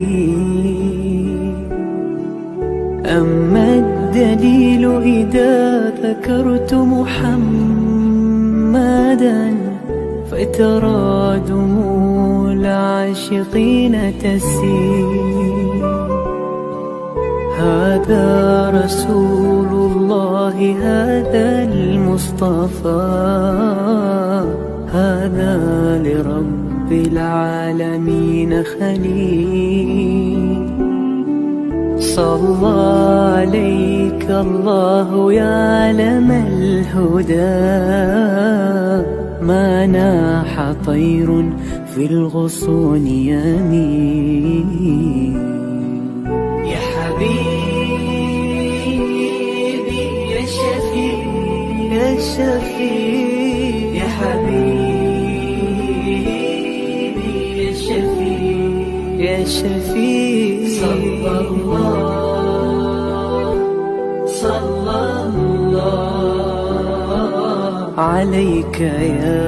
أما الدليل إذا ذكرت محمدا فترى دموع العاشقين تسيل. هذا رسول الله، هذا المصطفى، هذا لرب العالمين خليل. صلى عليك الله يا علم الهدى، ما ناح طير في الغصون يمين. يا حبيبي يا شفيع يا شفيع يا حبيبي يا شفيع يا شفيع. صلى الله عليك يا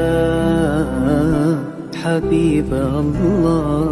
حبيب الله.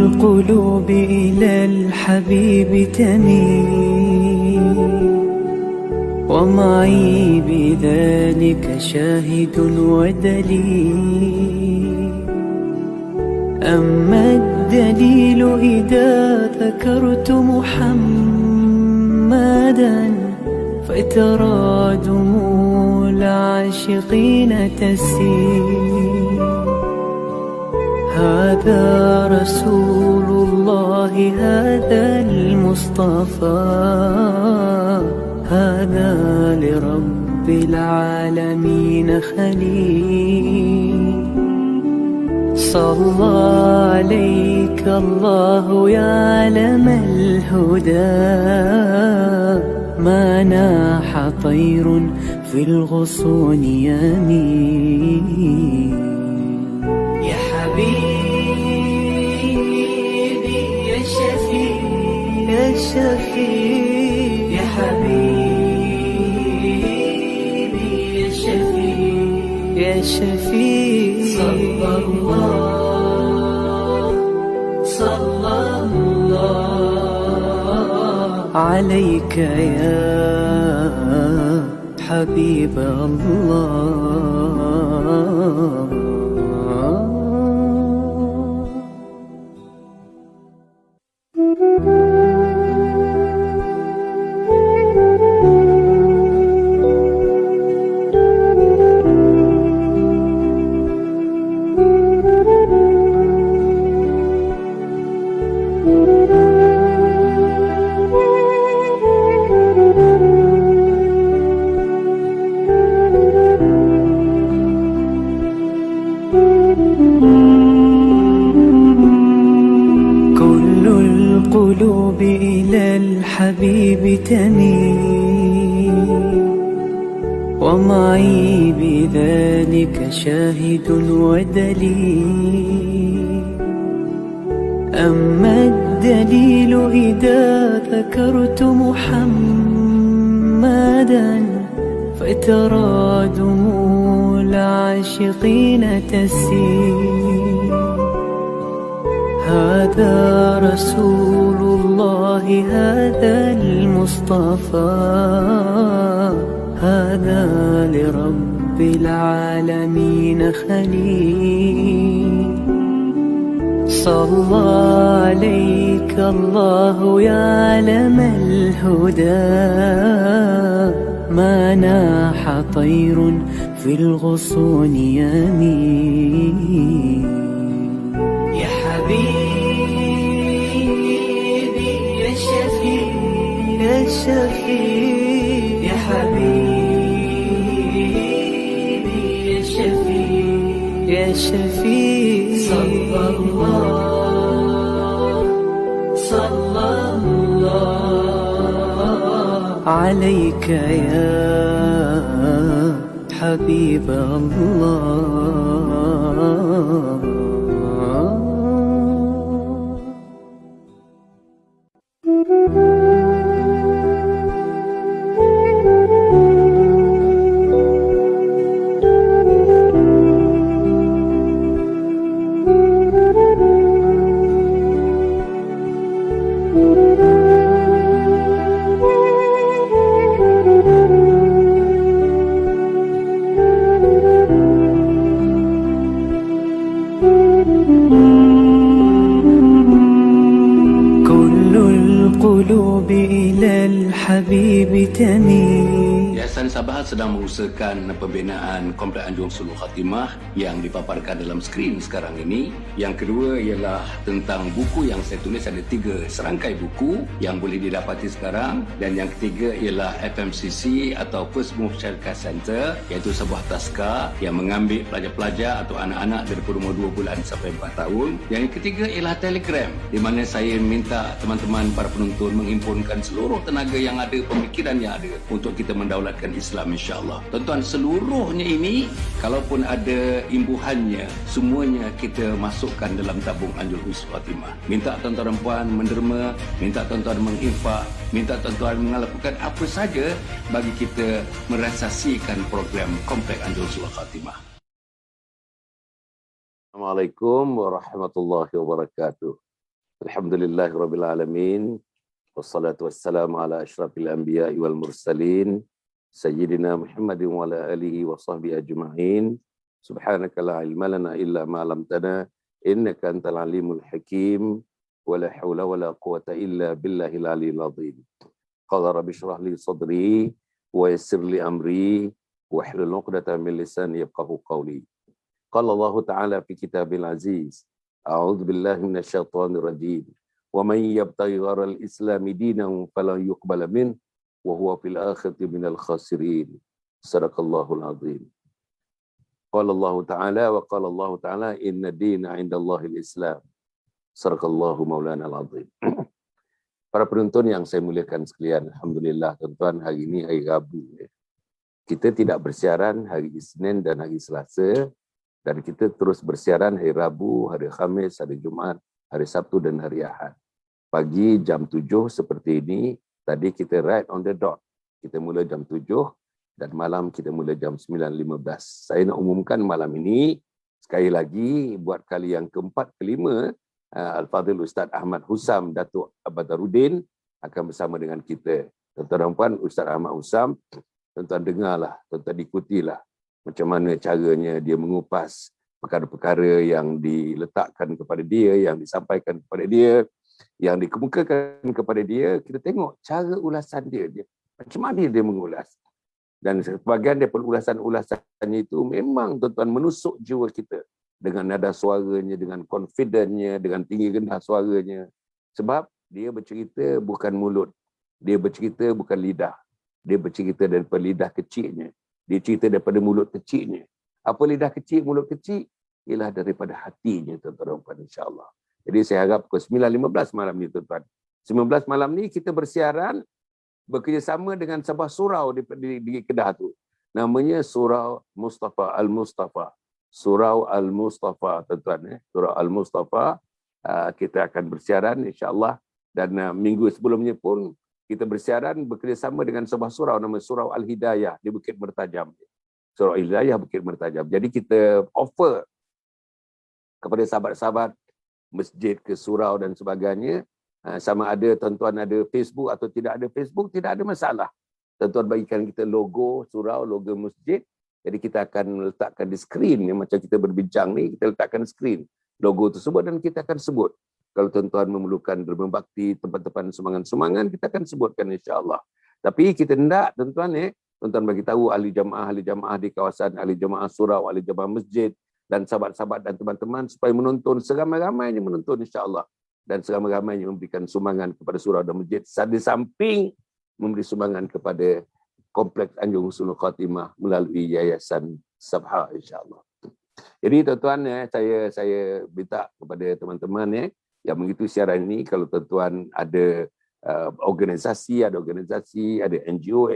القلوب إلى الحبيب تميل، ومعي بذلك شاهد ودليل. أما الدليل إذا ذكرت محمدا فترى دموع العاشقين تسيل. هذا رسول الله، هذا المصطفى، هذا لرب العالمين خليل. صلى عليك الله يا علم الهدى، ما ناح طير في الغصون يمين. يا حبيبي يا شفيع يا شفيع يا حبيبي يا شفيع يا شفيع. صلى الله عليك يا حبيب الله. القلوب إلى الحبيب تميل، ومعي بذلك شاهد ودليل. أما الدليل إذا ذكرت محمدا فترى دموع العاشقين تسيل. هذا رسول الله، هذا المصطفى، هذا لرب العالمين خليل. صلى عليك الله يا علم الهدى، ما ناح طير في الغصون يمين. يا حبيبي يا شفيع يا شفيع يا حبيبي يا يا شفيع صلى الله عليك يا حبيب الله. القلوب إلى الحبيب تميل. Yayasan Sabah sedang mengusahakan pembinaan Komplek Anjung Suluk Khatimah yang dipaparkan dalam skrin sekarang ini. Yang kedua ialah tentang buku yang saya tulis, ada 3 serangkai buku yang boleh didapati sekarang. Dan yang ketiga ialah FMCC atau First Move Childcare Center, iaitu sebuah taska yang mengambil pelajar-pelajar atau anak-anak daripada umur 2 bulan sampai 4 tahun. Yang ketiga ialah Telegram, di mana saya minta teman-teman para penonton menghimpunkan seluruh tenaga yang ada, pemikiran yang ada untuk kita mendaulatkan Islam, insya-Allah. Tuan-tuan, seluruhnya ini kalaupun ada imbuhannya, semuanya kita masukkan dalam tabung Anjung Suluk Khatimah. Minta tuan-tuan dan puan menderma, minta tuan-tuan menginfak, minta tuan-tuan melakukan apa saja bagi kita merealisasikan program Komplek Anjung Suluk Khatimah. Assalamualaikum warahmatullahi wabarakatuh. Alhamdulillahirabbil alamin. Wassalatu wassalamu ala asyrafil anbiya'i wal mursalin sayyidina Muhammadin wa ala alihi wa sahbihi ajma'in. Subhanaka la ilma lana illa ma 'allamtana innaka antal alimul hakim wa la haula wa la quwwata illa billahil aliyyil azim. Qala rabbi shrah li sadri wa yassir li amri wa hlul 'uqdatam min lisani yafqahu qawli. Qala Allah Ta'ala fi kitabil aziz. A'udzu billahi minasyaitonir rajim. Wa man yabtaghi ghairal islami dinan falan yuqbala min wa huwa fil akhirati minal khasirin. Sadaqallahul azim. Qala Allah Ta'ala wa qala Allah Ta'ala inna dina 'indallahil Islam. Sadaqallahu maulana al-azim. Para penonton yang saya muliakan sekalian, alhamdulillah tuan-tuan, hari ini hari Rabu. Kita tidak bersiaran hari Isnin dan hari Selasa, dan kita terus bersiaran hari Rabu, hari Khamis, hari Jumaat, hari Sabtu dan hari Ahad. Pagi jam 7 seperti ini, tadi kita right on the dot. Kita mula jam 7 dan malam kita mula jam 9.15. Saya nak umumkan malam ini, sekali lagi buat kali yang keempat, kelima, Al-Fadhil Ustaz Ahmad Husam Datuk Abadaruddin akan bersama dengan kita. Tuan-tuan dan puan, Ustaz Ahmad Husam, tuan-tuan dengarlah, tuan-tuan ikutilah macam mana caranya dia mengupas perkara-perkara yang diletakkan kepada dia, yang disampaikan kepada dia, yang dikemukakan kepada dia. Kita tengok cara ulasan dia. Macam mana dia mengulas. Dan sebahagian daripada ulasan-ulasannya itu memang tuan-tuan menusuk jiwa kita. Dengan nada suaranya, dengan confidentnya, dengan tinggi rendah suaranya. Sebab dia bercerita bukan mulut. Dia bercerita bukan lidah. Dia bercerita daripada lidah kecilnya. Dia cerita daripada mulut kecilnya. Apa lidah kecil, mulut kecil? Ialah daripada hatinya, tuan-tuan, insya-Allah. Jadi saya harap pukul 9.15 malam ni, tuan-tuan. 19 malam ni kita bersiaran bekerjasama dengan sebuah surau di Kedah tu. Namanya Surau Mustafa Al-Mustafa. Surau Al-Mustafa, tuan-tuan. Surau Al-Mustafa. Kita akan bersiaran, insya-Allah. Dan minggu sebelumnya pun kita bersiaran bekerjasama dengan sebuah surau nama Surau Al-Hidayah di Bukit Mertajam. Surau Al-Hidayah Bukit Mertajam. Jadi kita offer kepada sahabat-sahabat masjid ke surau dan sebagainya, sama ada tuan-tuan ada Facebook atau tidak ada Facebook, tidak ada masalah. Tuan-tuan bagikan kita logo surau, logo masjid. Jadi kita akan letakkan di skrin, macam kita berbincang ni, kita letakkan skrin logo tersebut dan kita akan sebut. Kalau tuan-tuan memerlukan derma bakti, tempat-tempat semangan-semangan, kita akan sebutkan insya-Allah. Tapi kita hendak tuan-tuan tuan-tuan bagi tahu ahli jamaah di kawasan ahli jamaah surau, ahli jamaah masjid dan sahabat-sahabat dan teman-teman supaya menonton seramai-ramainya menonton insya-Allah dan seramai-ramainya memberikan sumbangan kepada surau dan masjid di samping memberi sumbangan kepada Kompleks Anjung Suluk Khatimah melalui Yayasan Sabha insya-Allah. Jadi tuan-tuan, saya minta kepada teman-teman yang mengikuti siaran ini, kalau tuan-tuan ada organisasi, ada NGO,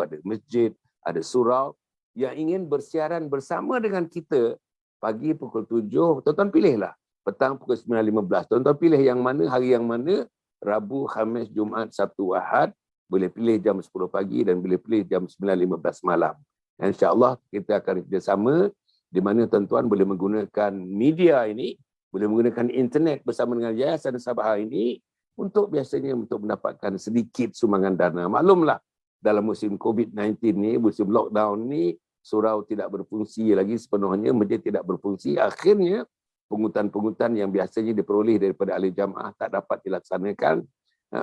ada masjid, ada surau yang ingin bersiaran bersama dengan kita pagi pukul 7, tuan-tuan pilihlah. Petang pukul 9.15. Tuan-tuan pilih yang mana, hari yang mana, Rabu, Khamis, Jumaat, Sabtu, Ahad. Boleh pilih jam 10 pagi dan boleh pilih jam 9.15 malam. InsyaAllah kita akan kerjasama di mana tuan-tuan boleh menggunakan media ini, boleh menggunakan internet bersama dengan Yayasan Sabah ini untuk biasanya untuk mendapatkan sedikit sumbangan dana. Maklumlah, dalam musim COVID-19 ni, musim lockdown ni, surau tidak berfungsi lagi sepenuhnya, masjid tidak berfungsi. Akhirnya, pungutan-pungutan yang biasanya diperoleh daripada ahli jamaah tak dapat dilaksanakan.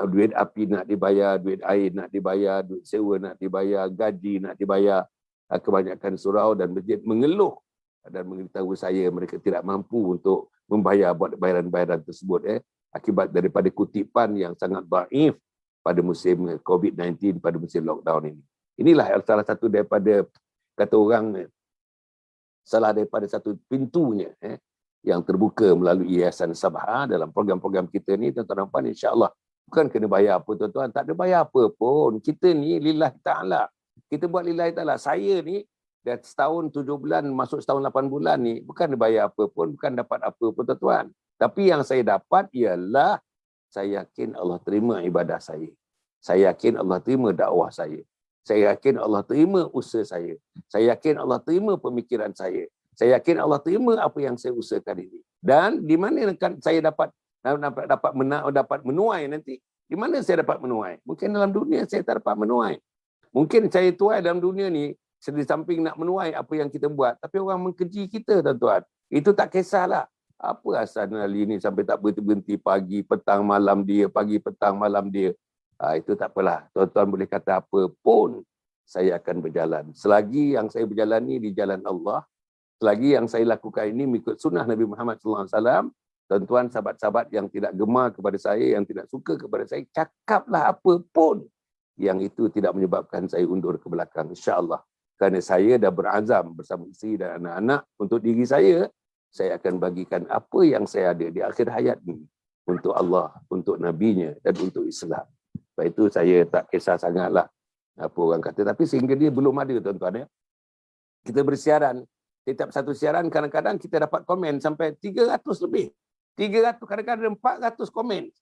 Duit api nak dibayar, duit air nak dibayar, duit sewa nak dibayar, gaji nak dibayar. Kebanyakan surau dan masjid mengeluh dan memberitahu saya mereka tidak mampu untuk membayar buat bayaran-bayaran tersebut akibat daripada kutipan yang sangat dhaif pada musim COVID-19, pada musim lockdown ini. Inilah salah satu daripada, kata orang, salah daripada satu pintunya yang terbuka melalui Yayasan Sabah dalam program-program kita ni. Tuan-tuan nampak, insya-Allah bukan kena bayar apa tuan-tuan, tak ada bayar apa pun. Kita ni lillahi ta'ala. Kita buat lillahi ta'ala. Saya ni dah setahun 7 bulan masuk setahun 8 bulan ni bukan dibayar apa pun, bukan dapat apa pun tuan-tuan. Tapi yang saya dapat ialah saya yakin Allah terima ibadah saya. Saya yakin Allah terima dakwah saya. Saya yakin Allah terima usaha saya. Saya yakin Allah terima pemikiran saya. Saya yakin Allah terima apa yang saya usahakan ini. Dan di mana saya dapat menuai nanti? Di mana saya dapat menuai? Mungkin dalam dunia saya tak dapat menuai. Mungkin saya tuai dalam dunia ni di samping nak menuai apa yang kita buat, tapi orang mengkeji kita tuan-tuan. Itu tak kisahlah. Apa asal Ali ni sampai tak berhenti-berhenti pagi, petang, malam dia, pagi, petang, malam dia. Itu tak apalah. Tuan-tuan boleh kata apa pun, saya akan berjalan. Selagi yang saya berjalan ni di jalan Allah, selagi yang saya lakukan ini mengikut sunnah Nabi Muhammad SAW, tuan-tuan, sahabat-sahabat yang tidak gemar kepada saya, yang tidak suka kepada saya, cakaplah apa pun yang itu tidak menyebabkan saya undur ke belakang, insya-Allah. Kerana saya dah berazam bersama isteri dan anak-anak untuk diri saya akan bagikan apa yang saya ada di akhir hayat ini untuk Allah, untuk Nabi-Nya dan untuk Islam. Sebab itu saya tak kisah sangatlah apa orang kata. Tapi sehingga dia belum ada tuan-tuan kita bersiaran, setiap satu siaran kadang-kadang kita dapat komen sampai 300 lebih. 300, kadang-kadang 400 komen.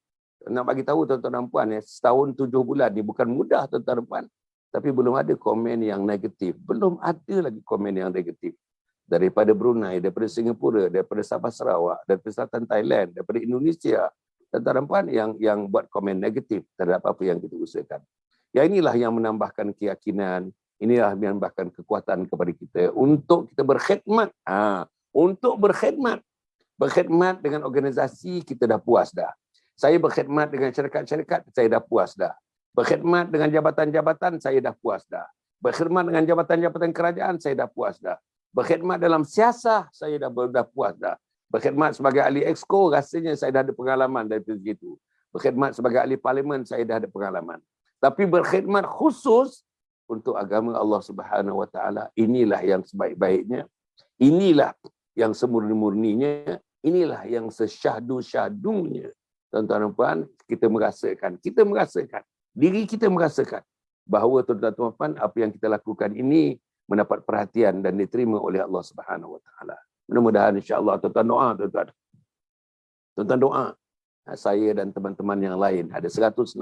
Nak bagi tahu tuan-tuan dan puan, setahun 7 bulan ni bukan mudah tuan-tuan dan puan. Tapi belum ada komen yang negatif. Belum ada lagi komen yang negatif. Daripada Brunei, daripada Singapura, daripada Sabah Sarawak, daripada Selatan Thailand, daripada Indonesia. Tuan-tuan dan puan yang buat komen negatif terhadap apa yang kita usahakan. Ya, inilah yang menambahkan keyakinan, inilah yang menambahkan kekuatan kepada kita untuk kita berkhidmat. Untuk berkhidmat. Berkhidmat dengan organisasi kita dah puas dah. Saya berkhidmat dengan syarikat-syarikat, saya dah puas dah. Berkhidmat dengan jabatan-jabatan, saya dah puas dah. Berkhidmat dengan jabatan-jabatan kerajaan, saya dah puas dah. Berkhidmat dalam siasah, saya dah puas dah. Berkhidmat sebagai ahli exco, rasanya saya dah ada pengalaman dari situ. Berkhidmat sebagai ahli parlimen, saya dah ada pengalaman. Tapi berkhidmat khusus untuk agama Allah Subhanahu Wa Taala, inilah yang sebaik-baiknya. Inilah yang semurni-murninya. Inilah yang sesyahdu-syahdunya. Tuan-tuan dan puan, kita merasakan, diri kita merasakan bahawa tuan-tuan dan puan, apa yang kita lakukan ini mendapat perhatian dan diterima oleh Allah Subhanahu Wa Taala. Mudah-mudahan insya-Allah tuan-tuan doa, tuan-tuan doa. Saya dan teman-teman yang lain ada 160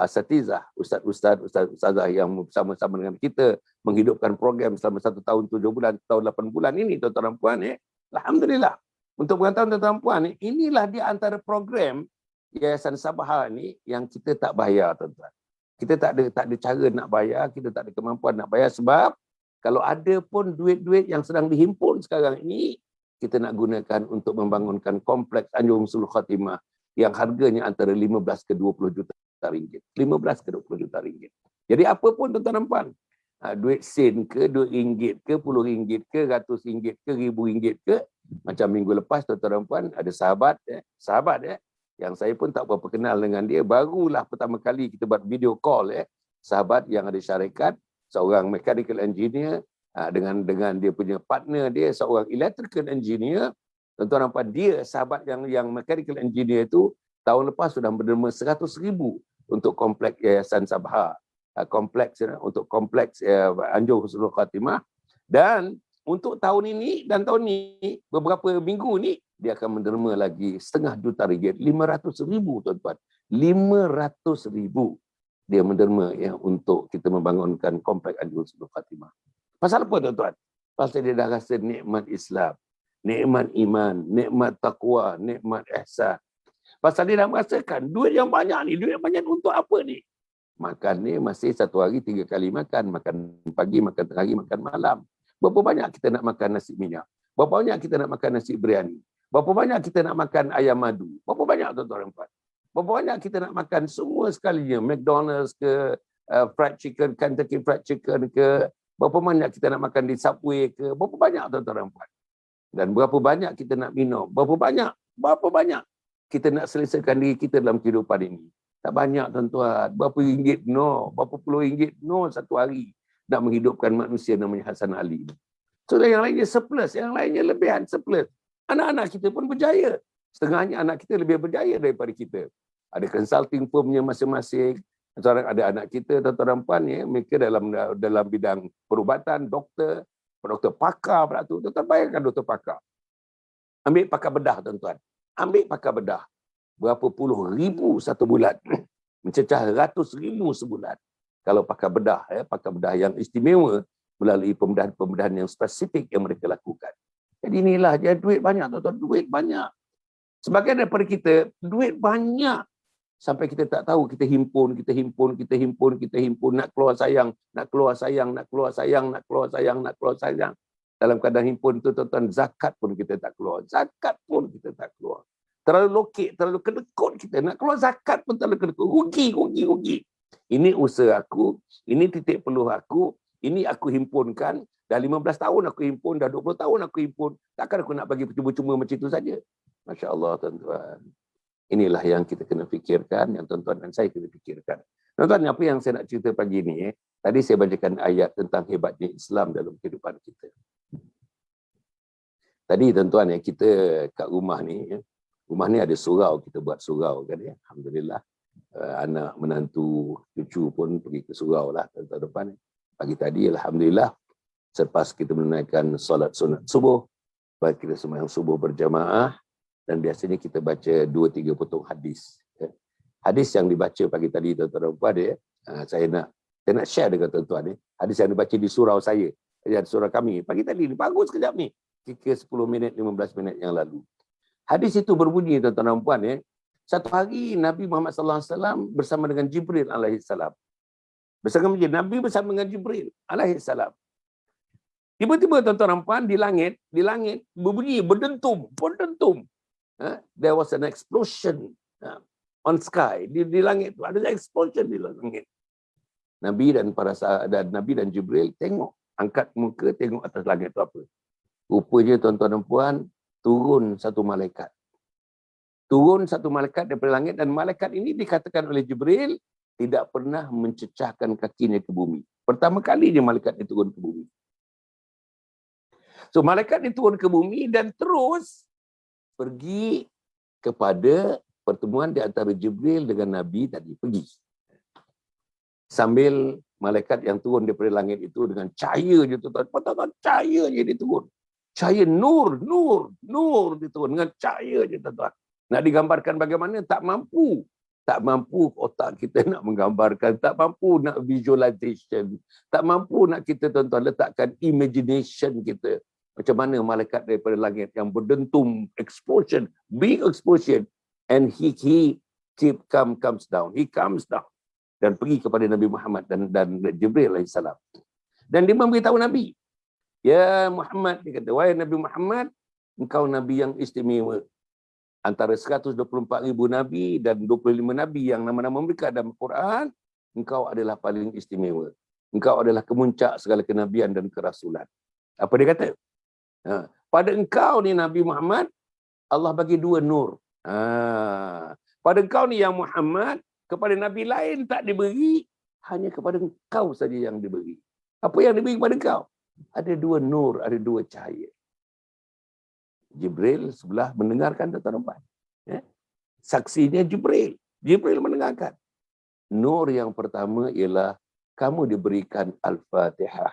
asatizah, ustazah yang bersama-sama dengan kita menghidupkan program selama 1 tahun 7 bulan, tahun 8 bulan ini tuan-tuan dan puan. Alhamdulillah. Untuk pengetahuan tuan-tuan dan puan, inilah di antara program Yayasan Sabah ni yang kita tak bayar tuan-tuan. Kita tak ada cara nak bayar, kita tak ada kemampuan nak bayar sebab kalau ada pun duit-duit yang sedang dihimpun sekarang ini, kita nak gunakan untuk membangunkan kompleks Anjung Sul Khatimah yang harganya antara 15 ke 20 juta ringgit. 15 ke 20 juta ringgit. Jadi apa pun tuan-tuan dan puan, duit sen ke, duit ringgit ke, puluh ringgit ke, ratus ringgit ke, ribu ringgit ke, macam minggu lepas tuan-tuan dan puan ada sahabat yang saya pun tak berapa kenal dengan dia, barulah pertama kali kita buat video call sahabat yang ada syarikat, seorang mechanical engineer dengan dia punya partner dia seorang electrical engineer. Tuan-tuan nampak dia sahabat yang mechanical engineer itu tahun lepas sudah menderma 100,000 untuk kompleks Yayasan Sabha, untuk kompleks Anjur Husnul Khatimah. Dan untuk tahun ini dan tahun ini, beberapa minggu ni, dia akan menderma lagi RM500,000, 500,000 tuan-tuan. 500,000 dia menderma ya untuk kita membangunkan kompleks Anjur Husnul Khatimah. Pasal apa tuan-tuan? Pasal dia dah rasa nikmat Islam, nikmat iman, nikmat taqwa, nikmat ihsan. Pasal dia dah merasakan duit yang banyak ni, duit banyak untuk apa ni? Makan ni masih satu hari 3 kali makan. Makan pagi, makan tengah hari, makan malam. Berapa banyak kita nak makan nasi minyak? Berapa banyak kita nak makan nasi biryani? Berapa banyak kita nak makan ayam madu? Berapa banyak tuan-tuan dan puan? Berapa banyak kita nak makan semua sekalinya? McDonald's ke, fried chicken, Kentucky fried chicken ke, berapa banyak kita nak makan di Subway ke, berapa banyak tuan-tuan dan puan? Dan berapa banyak kita nak minum? Berapa banyak kita nak selesaikan diri kita dalam kehidupan ini? Tak banyak tuan-tuan. Berapa ringgit? No. Berapa puluh ringgit? No. Satu hari nak menghidupkan manusia namanya Hasan Ali. So yang lainnya surplus, yang lainnya lebihan surplus. Anak-anak kita pun berjaya. Setengahnya anak kita lebih berjaya daripada kita. Ada consulting firmnya masing-masing. Sekarang ada anak kita, tuan-tuan dan puan, ya, mereka dalam bidang perubatan, doktor pakar pula tu. Tuan-tuan bayangkan doktor pakar. Ambil pakar bedah, tuan-tuan. Ambil pakar bedah. Berapa puluh ribu satu bulan. Mencecah ratus ribu sebulan. Kalau pakar bedah, pakar bedah yang istimewa melalui pembedahan yang spesifik yang mereka lakukan. Jadi inilah dia, duit banyak, tuan-tuan. Duit banyak. Sebagian daripada kita, duit banyak. Sampai kita tak tahu, kita himpun. Nak keluar sayang. Dalam keadaan himpun tu, tuan-tuan, zakat pun kita tak keluar. Terlalu lokek, terlalu kedekut kita. Nak keluar zakat pun terlalu kedekut. Rugi. Ini usaha aku, ini titik peluh aku, ini aku himpunkan. Dah 15 tahun aku himpun, dah 20 tahun aku himpun. Takkan aku nak bagi percuma-cuma macam itu saja. Masya Allah, tuan-tuan. Inilah yang kita kena fikirkan, yang tuan-tuan dan saya kena fikirkan. Tuan-tuan, apa yang saya nak cerita pagi ini, tadi saya bacakan ayat tentang hebatnya Islam dalam kehidupan kita. Tadi tuan-tuan, kita kat rumah ni ada surau, kita buat surau kan ya. Alhamdulillah. Anak, menantu, cucu pun pergi ke surau lah tuan-tuan depan. Pagi tadi, Alhamdulillah, selepas kita menunaikan solat sunat subuh, kita sembahyang subuh berjamaah, dan biasanya kita baca 2-3 potong hadis. Hadis yang dibaca pagi tadi tuan-tuan dan puan, saya nak share dengan tuan-tuan. Hadis yang dibaca di surau saya, surau kami pagi tadi ni, bagus kejap ni, kira 10 minit, 15 minit yang lalu. Hadis itu berbunyi tuan-tuan dan puan, satu hari Nabi Muhammad SAW bersama dengan Jibril alaihissalam. Nabi bersama dengan Jibril alaihissalam. Tiba-tiba tuan-tuan dan puan, di langit berbunyi, berdentum. There was an explosion on sky. Di langit tu ada explosion di langit. Nabi dan Jibril tengok, angkat muka tengok atas langit tu apa. Rupanya tuan-tuan dan puan, turun satu malaikat daripada langit, dan malaikat ini dikatakan oleh Jibril tidak pernah mencecahkan kakinya ke bumi. Pertama kali dia malaikat ini turun ke bumi. So malaikat ini turun ke bumi dan terus pergi kepada pertemuan di antara Jibril dengan Nabi tadi, pergi. Sambil malaikat yang turun daripada langit itu dengan cahaya je tuan-tuan, cahaya je dia turun. Cahaya nur dia turun dengan cahaya je tuan-tuan. Nak digambarkan bagaimana, tak mampu otak kita nak menggambarkan, tak mampu nak visualization, tak mampu nak kita tuan-tuan letakkan imagination kita. Macam mana malaikat daripada langit yang berdentum, explosion, big explosion, and he comes down dan pergi kepada Nabi Muhammad dan Jibril alaihissalam. Dan dia memberitahu Nabi, ya Muhammad, dia kata, wahai Nabi Muhammad, engkau Nabi yang istimewa. Antara 124,000 Nabi dan 25 Nabi yang nama-nama mereka dalam Quran, engkau adalah paling istimewa. Engkau adalah kemuncak segala kenabian dan kerasulan. Apa dia kata? Pada engkau ni Nabi Muhammad, Allah bagi 2 nur. Pada engkau ni yang Muhammad, kepada Nabi lain tak diberi, hanya kepada engkau saja yang diberi. Apa yang diberi kepada engkau? Ada dua nur, ada dua cahaya. Jibril sebelah mendengarkan tuan-tuan. Ya. Saksinya Jibril. Jibril mendengarkan. Nur yang pertama ialah kamu diberikan Al-Fatihah.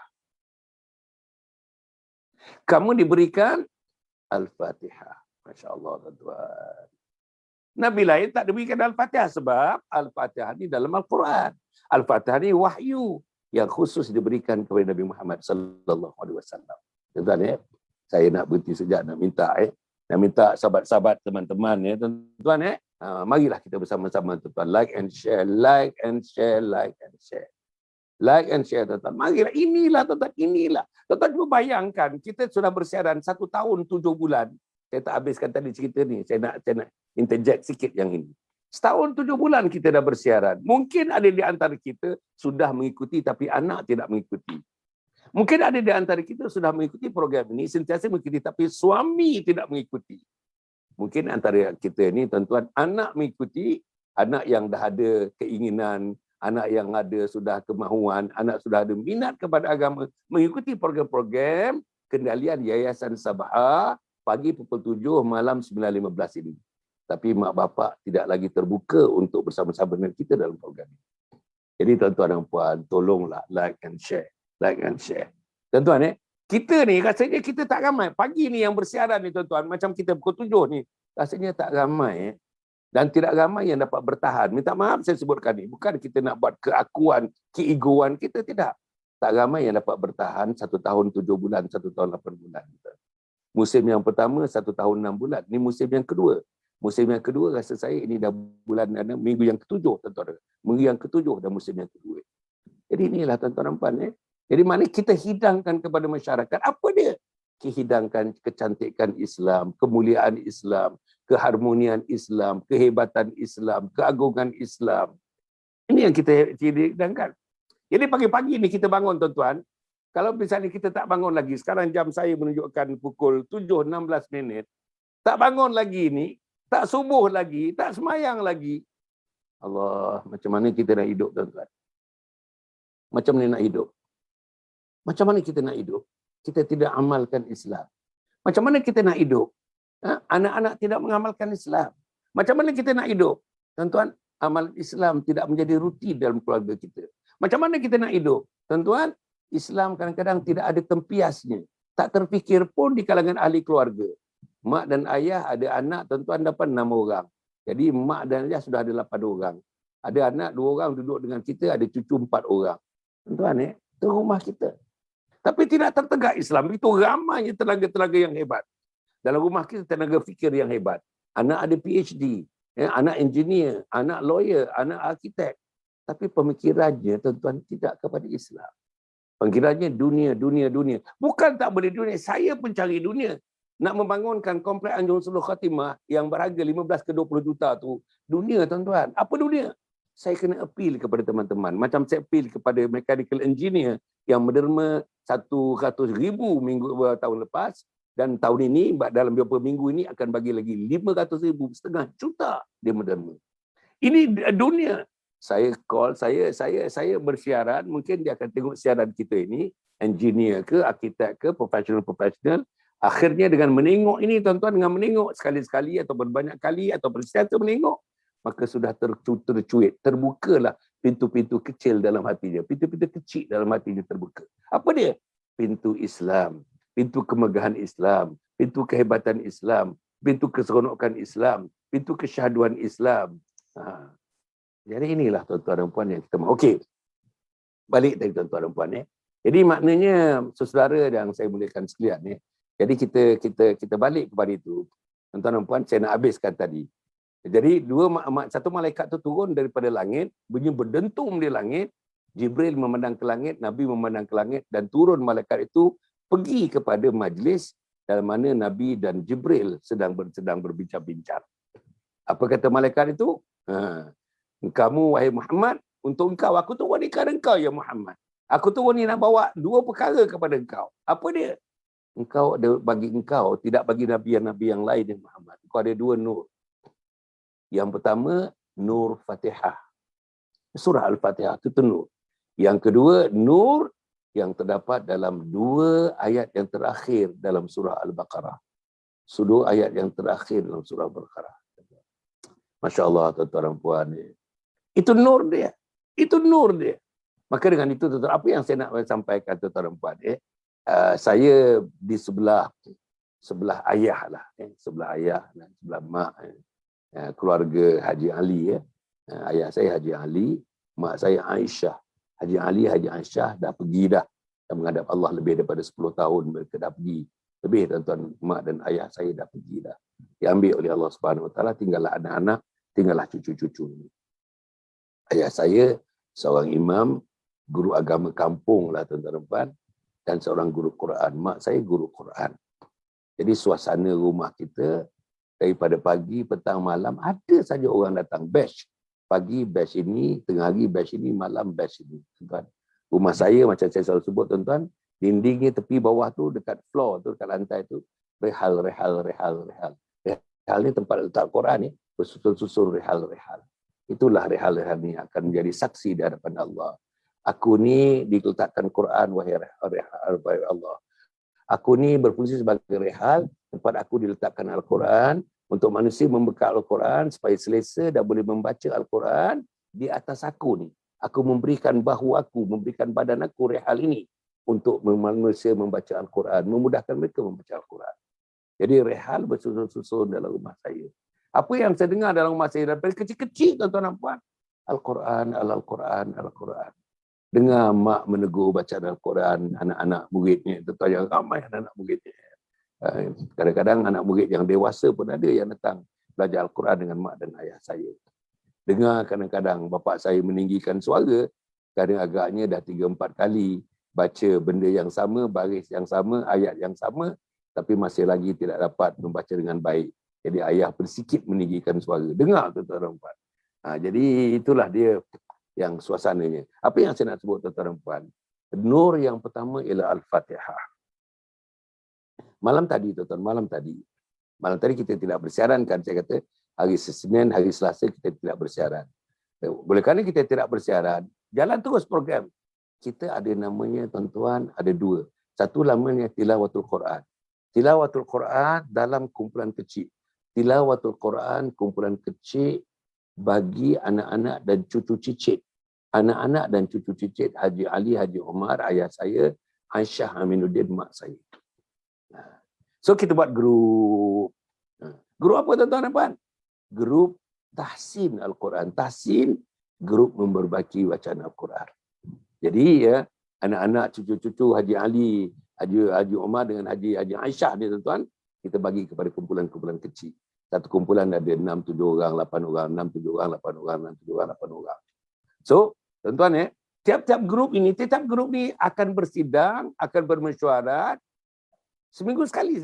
Kamu diberikan Al-Fatihah. Masya Allah, tuan-tuan. Nabi lain tak diberikan Al-Fatihah sebab Al-Fatihah ini dalam Al-Quran. Al-Fatihah ini wahyu yang khusus diberikan kepada Nabi Muhammad sallallahu alaihi wasallam. Tuan-tuan ya, saya nak berhenti sekejap nak minta sahabat-sahabat teman-teman ya, tuan-tuan ya. Marilah kita bersama-sama tuan-tuan like and share, like and share, like and share. Like and share tuan-tuan. Marilah, inilah tuan-tuan, inilah. Tuan-tuan cuba bayangkan, kita sudah bersiaran 1 tahun 7 bulan. Saya tak habiskan tadi cerita ni. Saya nak interject sikit yang ini. 1 tahun 7 bulan kita dah bersiaran. Mungkin ada di antara kita sudah mengikuti tapi anak tidak mengikuti. Mungkin ada di antara kita sudah mengikuti program ini, sentiasa mengikuti tapi suami tidak mengikuti. Mungkin antara kita ni tuan-tuan, anak mengikuti, anak yang dah ada keinginan, anak yang ada sudah kemahuan, anak sudah ada minat kepada agama, mengikuti program-program kendalian Yayasan Sabah pagi pukul 7, malam 9.15 ini. Tapi mak bapak tidak lagi terbuka untuk bersama-sama dengan kita dalam program ini. Jadi tuan-tuan dan puan, tolonglah like and share. Like and share. Tuan-tuan kita ni rasanya kita tak ramai. Pagi ni yang bersiaran ni tuan-tuan, macam kita pukul 7 ni, rasanya tak ramai. Dan tidak ramai yang dapat bertahan. Minta maaf saya sebutkan ni. Bukan kita nak buat keakuan, keegoan kita, tidak. Tak ramai yang dapat bertahan 1 tahun 7 bulan, 1 tahun 8 bulan. Musim yang pertama 1 tahun 6 bulan. Ini musim yang kedua. Musim yang kedua rasa saya ini dah minggu yang ke-7 tuan-tuan. Minggu yang ke-7 dah musim yang kedua. Jadi inilah tuan-tuan dan puan. Jadi mana kita hidangkan kepada masyarakat. Apa dia? Hidangkan kecantikan Islam, kemuliaan Islam, keharmonian Islam, kehebatan Islam, keagungan Islam. Ini yang kita hidangkan. Jadi pagi-pagi ni kita bangun tuan-tuan. Kalau misalnya kita tak bangun lagi, sekarang jam saya menunjukkan pukul 7.16 minit. Tak bangun lagi ni, tak subuh lagi, tak semayang lagi. Allah, macam mana kita nak hidup tuan-tuan? Macam mana nak hidup? Macam mana kita nak hidup? Kita tidak amalkan Islam. Macam mana kita nak hidup? Anak-anak tidak mengamalkan Islam. Macam mana kita nak hidup? Tuan-tuan, amal Islam tidak menjadi rutin dalam keluarga kita. Macam mana kita nak hidup? Tuan-tuan, Islam kadang-kadang tidak ada tempiasnya. Tak terfikir pun di kalangan ahli keluarga. Mak dan ayah ada anak, tuan-tuan dapat 6 orang. Jadi mak dan ayah sudah ada 8 orang. Ada anak 2 orang duduk dengan kita, ada cucu 4 orang. Tuan-tuan, itu rumah kita. Tapi tidak tertegak Islam. Itu ramainya tenaga-tenaga yang hebat. Dalam rumah kita tenaga fikir yang hebat. Anak ada PhD, anak engineer, anak lawyer, anak arkitek. Tapi pemikirannya tuan-tuan tidak kepada Islam. Pemikirannya dunia. Bukan tak boleh dunia. Saya pun cari dunia. Nak membangunkan komplek Anjung Suluh Khatimah yang berharga 15 ke 20 juta tu. Dunia tuan-tuan. Apa dunia? Saya kena appeal kepada teman-teman. Macam saya appeal kepada mechanical engineer yang menderma 100,000 tahun lepas. Dan tahun ini, dalam beberapa minggu ini akan bagi lagi 500,000, setengah juta dia menderma. Ini dunia. Saya call, saya bersiaran, mungkin dia akan tengok siaran kita ini, engineer ke, arkitek ke, profesional. Akhirnya dengan menengok ini, tuan-tuan, dengan menengok sekali-sekali atau berbanyak kali atau bersentiasa menengok, maka sudah tercuit, terbukalah pintu-pintu kecil dalam hatinya. Pintu-pintu kecil dalam hatinya terbuka. Apa dia? Pintu Islam, pintu kemegahan Islam, pintu kehebatan Islam, pintu keseronokan Islam, pintu kesyahduan Islam. Jadi inilah tuan-tuan dan puan yang kita mahu. Okey, balik dari tuan-tuan dan puan. Jadi maknanya, saudara yang saya muliakan sekalian, jadi kita balik kepada itu. Tuan-tuan dan puan, saya nak habiskan tadi. Jadi satu malaikat itu turun daripada langit, bunyi berdentum di langit, Jibril memandang ke langit, Nabi memandang ke langit, dan turun malaikat itu pergi kepada majlis dalam mana Nabi dan Jibril sedang berbincang-bincang. Apa kata malaikat itu? Kamu wahai Muhammad, untuk engkau, aku turun ni kerana engkau ya Muhammad. Aku turun ni nak bawa 2 perkara kepada engkau. Apa dia? Bagi engkau, tidak bagi Nabi yang lain ya Muhammad. Engkau ada 2 nur. Yang pertama, nur Fatihah. Surah Al-Fatihah itu nur. Yang kedua, nur yang terdapat dalam 2 ayat yang terakhir dalam surah Al-Baqarah. 2 ayat yang terakhir dalam surah Al-Baqarah. Masya Allah, tuan-tuan dan puan. Itu nur dia. Itu nur dia. Maka dengan itu, tuan-tuan, apa yang saya nak sampaikan, tuan-tuan dan puan? Saya di sebelah ayah lah. Sebelah ayah dan sebelah mak. Keluarga Haji Ali. Ayah saya Haji Ali, mak saya Aisyah. Haji Ali, Haji Aisyah dah pergi dah. Dan menghadap Allah lebih daripada 10 tahun mereka dah pergi. Lebih, tuan-tuan, mak dan ayah saya dah pergi dah. Diambil oleh Allah Subhanahu Wa Taala, tinggallah anak-anak, tinggallah cucu-cucu. Ayah saya seorang imam, guru agama kampung lah, tuan-tuan dan puan, dan seorang guru Quran. Mak saya guru Quran. Jadi suasana rumah kita daripada pagi, petang, malam, ada saja orang datang batch. Pagi batch ini, tengah hari batch ini, malam batch ini. Tuan-tuan. Rumah saya macam saya selalu sebut, tuan-tuan, dindingnya tepi bawah tu, dekat floor tu, dekat lantai tu, rehal. Rehal ni tempat letak Quran ni, bersusun-susun rehal. Itulah rehal-rehal ni akan menjadi saksi di hadapan Allah. Aku ni diletakkan Quran, wahai Allah. Aku ni berfungsi sebagai rehal, tempat aku diletakkan Al-Quran, untuk manusia membekal Al-Quran, supaya selesa dan boleh membaca Al-Quran di atas aku ni. Aku memberikan bahu aku, memberikan badan aku rehal ini, untuk manusia membaca Al-Quran, memudahkan mereka membaca Al-Quran. Jadi rehal bersusun-susun dalam rumah saya. Apa yang saya dengar dalam rumah saya daripada kecil-kecil, tuan-tuan dan puan? Al-Quran, Al-Quran. Dengar mak menegur bacaan Al-Quran, anak-anak muridnya, tuan-tuan, yang ramai anak-anak muridnya. Kadang-kadang anak murid yang dewasa pun ada yang datang belajar Al-Quran dengan mak dan ayah saya. Dengar kadang-kadang bapa saya meninggikan suara, kadang agaknya dah 3-4 kali baca benda yang sama, baris yang sama, ayat yang sama, tapi masih lagi tidak dapat membaca dengan baik. Jadi ayah bersikit meninggikan suara. Dengar, tuan-tuan dan puan. Jadi itulah dia yang suasananya. Apa yang saya nak sebut, tuan-tuan dan puan? Nur yang pertama ialah Al-Fatihah. Malam tadi, tuan-tuan, malam tadi kita tidak bersiaran kan, saya kata hari Senin, hari Selasa kita tidak bersiaran. Oleh kerana kita tidak bersiaran, jalan terus program. Kita ada namanya, tuan-tuan, ada 2. Satu namanya Tilawatul Quran. Tilawatul Quran dalam kumpulan kecil. Tilawatul Quran kumpulan kecil bagi anak-anak dan cucu cicit. Anak-anak dan cucu cicit Haji Ali, Haji Omar, ayah saya, Aisyah Aminuddin, mak saya. So kita buat grup. Grup apa, tuan-tuan dan puan? Grup tahsin Al-Quran. Tahsin, grup memperbaiki bacaan Al-Quran. Jadi ya, anak-anak cucu-cucu Haji Ali, Haji Omar dengan Haji Aisyah ni, tuan-tuan, kita bagi kepada kumpulan-kumpulan kecil. Satu kumpulan ada 6-7 orang, 8 orang, 6-7 orang, 8 orang, 6-7 orang, 8 orang. So, tuan-tuan tiap-tiap grup ni akan bersidang, akan bermesyuarat seminggu sekali.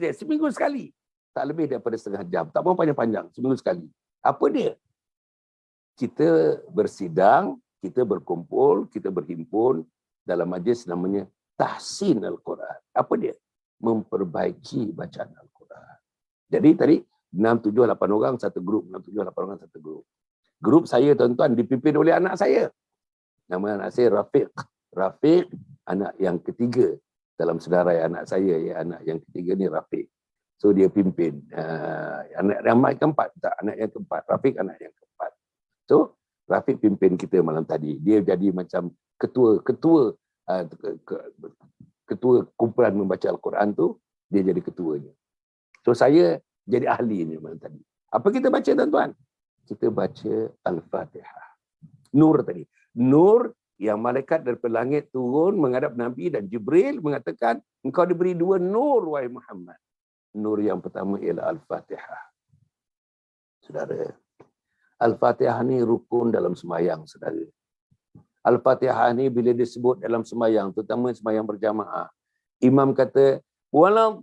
Tak lebih daripada setengah jam. Tak mau panjang-panjang, seminggu sekali. Apa dia? Kita bersidang, kita berkumpul, kita berhimpun dalam majlis namanya Tahsin Al-Quran. Apa dia? Memperbaiki bacaan Al-Quran. Jadi tadi 6, 7, 8 orang satu grup. 6, 7, 8 orang satu grup. Grup saya, tuan-tuan, dipimpin oleh anak saya. Nama anak saya Rafiq. Rafiq, anak yang ketiga dalam sedarai anak saya. Anak yang ketiga ni Rafiq. So dia pimpin. Anak yang keempat. Anak yang keempat. Rafiq anak yang keempat. So Rafiq pimpin kita malam tadi. Dia jadi macam ketua kumpulan membaca Al-Quran tu, dia jadi ketuanya. So saya jadi ahlinya malam tadi. Apa kita baca, tuan-tuan? Kita baca Al-Fatihah. Nur tadi. Nur yang malaikat daripada langit turun menghadap Nabi dan Jibril mengatakan, engkau diberi 2 nur, wahai Muhammad. Nur yang pertama ialah Al-Fatihah. Saudara, Al-Fatihah ni rukun dalam sembahyang, saudara. Al-Fatihah ni bila disebut dalam sembahyang, terutama sembahyang berjamaah, imam kata, waladdallin.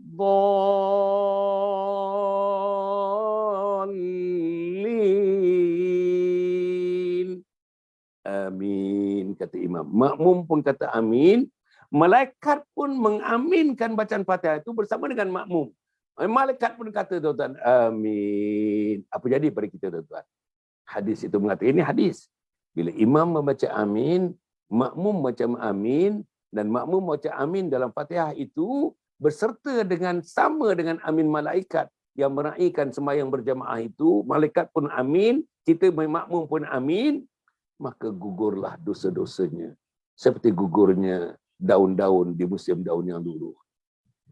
Amin, kata imam. Makmum pun kata amin. Malaikat pun mengaminkan bacaan Fatihah itu bersama dengan makmum. Malaikat pun kata, tuan-tuan, amin. Apa jadi pada kita, tuan-tuan? Hadis itu mengatakan, ini hadis. Bila imam membaca amin, makmum macam amin, Dan makmum baca amin dalam Fatihah itu berserta sama dengan amin malaikat yang meraihkan sembahyang berjamaah itu. Malaikat pun amin, kita makmum pun amin, maka gugurlah dosa-dosanya seperti gugurnya daun-daun di musim daun yang dulu.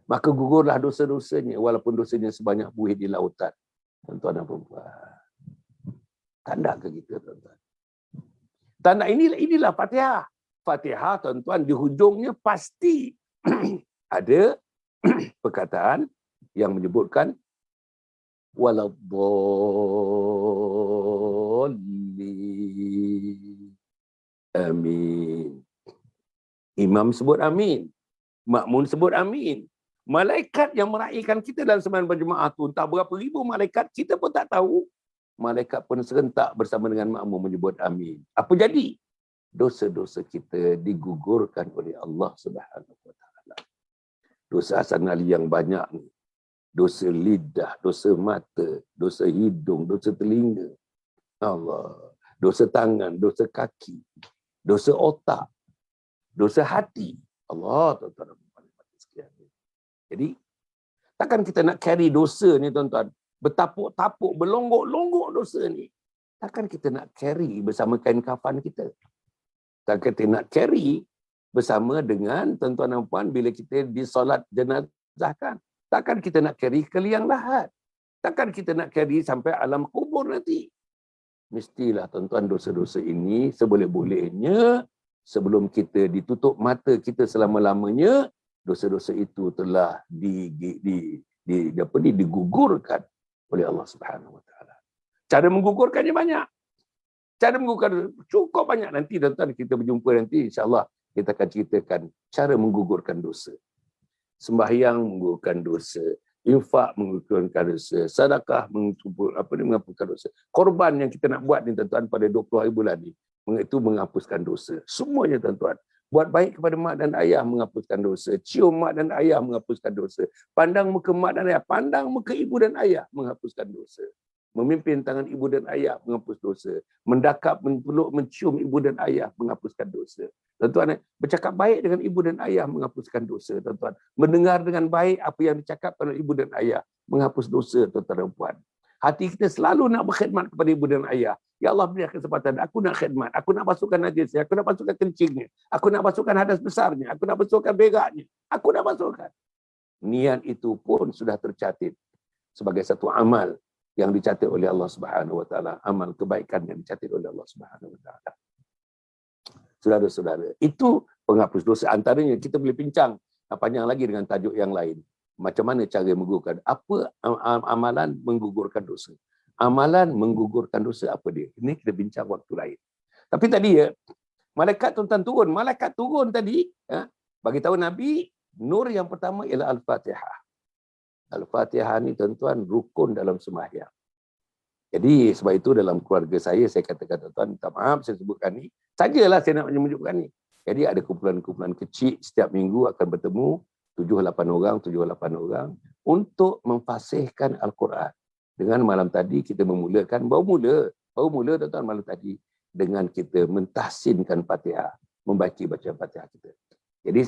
Maka gugurlah dosa-dosanya walaupun dosanya sebanyak buih di lautan. Tuan-tuan dan puan-puan. Tanda ke kita, tuan-tuan? Tanda inilah Fatihah. Fatihah, tuan-tuan, di hujungnya pasti ada perkataan yang menyebutkan waladdallin. Amin. Imam sebut amin. Makmum sebut amin. Malaikat yang meraihkan kita dalam sembahyang berjemaah tu, entah berapa ribu malaikat, kita pun tak tahu. Malaikat pun serentak bersama dengan makmum menyebut amin. Apa jadi? Dosa-dosa kita digugurkan oleh Allah Subhanahu wa taala. Dosa Hasan Ali yang banyak ni. Dosa lidah, dosa mata, dosa hidung, dosa telinga. Allah. Dosa tangan, dosa kaki, dosa otak, dosa hati. Allah, tuan-tuan. Jadi, takkan kita nak carry dosa ni, tuan-tuan. Bertapuk-tapuk, berlonggok-longgok dosa ni. Takkan kita nak carry bersama kain kafan kita. Takkan kita nak carry bersama dengan tuan-tuan dan puan bila kita disolat jenazahkan. Takkan kita nak carry ke liang lahat. Takkan kita nak carry sampai alam kubur nanti. Mestilah tuan-tuan dosa-dosa ini seboleh-bolehnya sebelum kita ditutup mata kita selama-lamanya, dosa-dosa itu telah digugurkan oleh Allah Subhanahu wa taala. Cara menggugurkannya banyak. Cara menggugurkan cukup banyak. Nanti tuan-tuan kita berjumpa nanti, insya-Allah kita akan ceritakan cara menggugurkan dosa. Sembahyang menggugurkan dosa, infak menggugurkan dosa, sedekah menghapuskan dosa. Korban yang kita nak buat ni tuan-tuan pada 20 hari bulan ni, itu menghapuskan dosa. Semuanya tuan-tuan. Buat baik kepada mak dan ayah menghapuskan dosa. Cium mak dan ayah menghapuskan dosa. Pandang muka mak dan ayah, pandang muka ibu dan ayah menghapuskan dosa. Memimpin tangan ibu dan ayah menghapus dosa. Mendakap, menpeluk, mencium ibu dan ayah menghapuskan dosa. Tuan-tuan, bercakap baik dengan ibu dan ayah menghapuskan dosa. Tuan-tuan, mendengar dengan baik apa yang dicakapkan oleh ibu dan ayah menghapus dosa, tuan-tuan dan puan. Hati kita selalu nak berkhidmat kepada ibu dan ayah. Ya Allah, beri kesempatan. Aku nak khidmat. Aku nak basuhkan najisnya. Aku nak basuhkan kencingnya. Aku nak basuhkan hadas besarnya. Aku nak basuhkan beraknya. Aku nak basuhkan. Niat itu pun sudah tercatat sebagai satu amal yang dicatat oleh Allah Subhanahu wa taala, amal kebaikan yang dicatat oleh Allah Subhanahu wa taala. Saudara-saudara, itu penghapus dosa. Antaranya kita boleh bincang panjang lagi dengan tajuk yang lain. Macam mana cara menggugurkan? Apa amalan menggugurkan dosa? Amalan menggugurkan dosa apa dia? Ini kita bincang waktu lain. Tapi tadi malaikat tuan-tuan turun. Malaikat turun tadi, bagi tahu Nabi, nur yang pertama ialah Al-Fatihah. Al-Fatihah ni tuan-tuan rukun dalam sembahyang. Jadi sebab itu dalam keluarga saya katakan tuan-tuan, minta maaf saya sebutkan ni. Sajalah saya nak menunjukkan ni. Jadi ada kumpulan-kumpulan kecil setiap minggu akan bertemu 7-8 orang untuk memfasihkan Al-Quran. Dengan malam tadi kita memulakan, baru mula tuan-tuan malam tadi dengan kita mentahsinkan Fatihah, membaca bacaan Fatihah kita. Jadi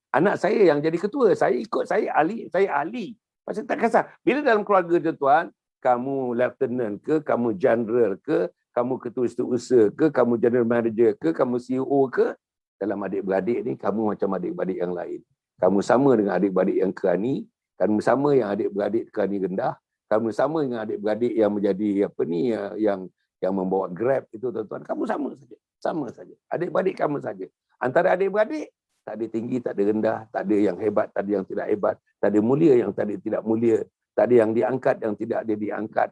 anak saya yang jadi ketua, saya ikut, saya ahli. Pasal tak kisah. Bila dalam keluarga tuan-tuan, kamu lieutenant ke, kamu general ke, kamu ketua setiausaha ke, kamu general manager ke, kamu CEO ke, dalam adik-beradik ni, kamu macam adik-beradik yang lain. Kamu sama dengan adik-beradik yang kerani, kamu sama yang adik-beradik kerani rendah, kamu sama dengan adik-beradik yang menjadi yang membawa Grab itu tuan-tuan, kamu sama saja. Adik-beradik kamu saja. Antara adik-beradik, tak ada tinggi, tak ada rendah, tak ada yang hebat, tak ada yang tidak hebat, tak ada mulia yang tidak mulia, tak ada yang diangkat yang tidak ada diangkat.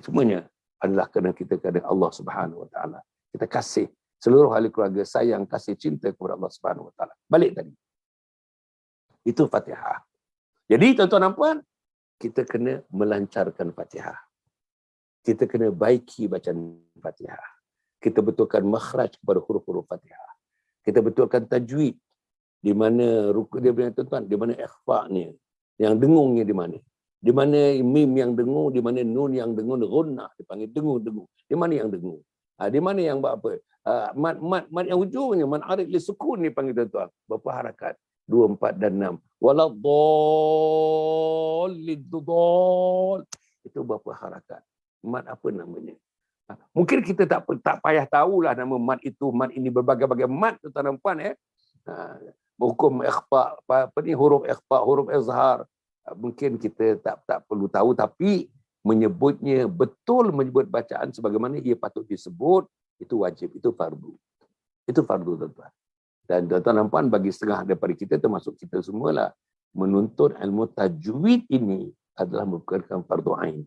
Semuanya adalah kerana kita kepada Allah Subhanahu wa taala. Kita kasih seluruh ahli keluarga sayang, kasih cinta kepada Allah Subhanahu wa taala. Balik tadi. Itu Fatihah. Jadi tuan-tuan dan puan, kita kena melancarkan Fatihah. Kita kena baiki bacaan Fatihah. Kita betulkan makhraj kepada huruf-huruf Fatihah. Kita betulkan tajwid. Di mana rukun dia punya tuan-tuan, di mana ikhfa-nya, yang dengungnya di mana. Di mana mim yang dengung, di mana nun yang dengung, gunnah dipanggil dengung-dengung. Di mana yang dengung? Di mana yang buat apa? Mat yang hujungnya, man arid li sukun ni panggil tuan. Berapa harakat? 2, 4 dan 6. Waladhdallin dal. Itu berapa harakat? Mat apa namanya? Mungkin kita tak payah tahulah nama mat itu, mat ini, berbagai-bagai mat tuan-tuan dan puan hukum ikhfa, apa ni, huruf ikhfa, huruf izhar. Mungkin kita tak perlu tahu, tapi menyebutnya betul, menyebut bacaan sebagaimana ia patut disebut, itu wajib, itu fardu. Itu fardu tuan-tuan. Dan tuan-tuan dan puan, bagi setengah daripada kita, termasuk kita semualah, menuntut ilmu tajwid ini adalah merupakan fardu ain.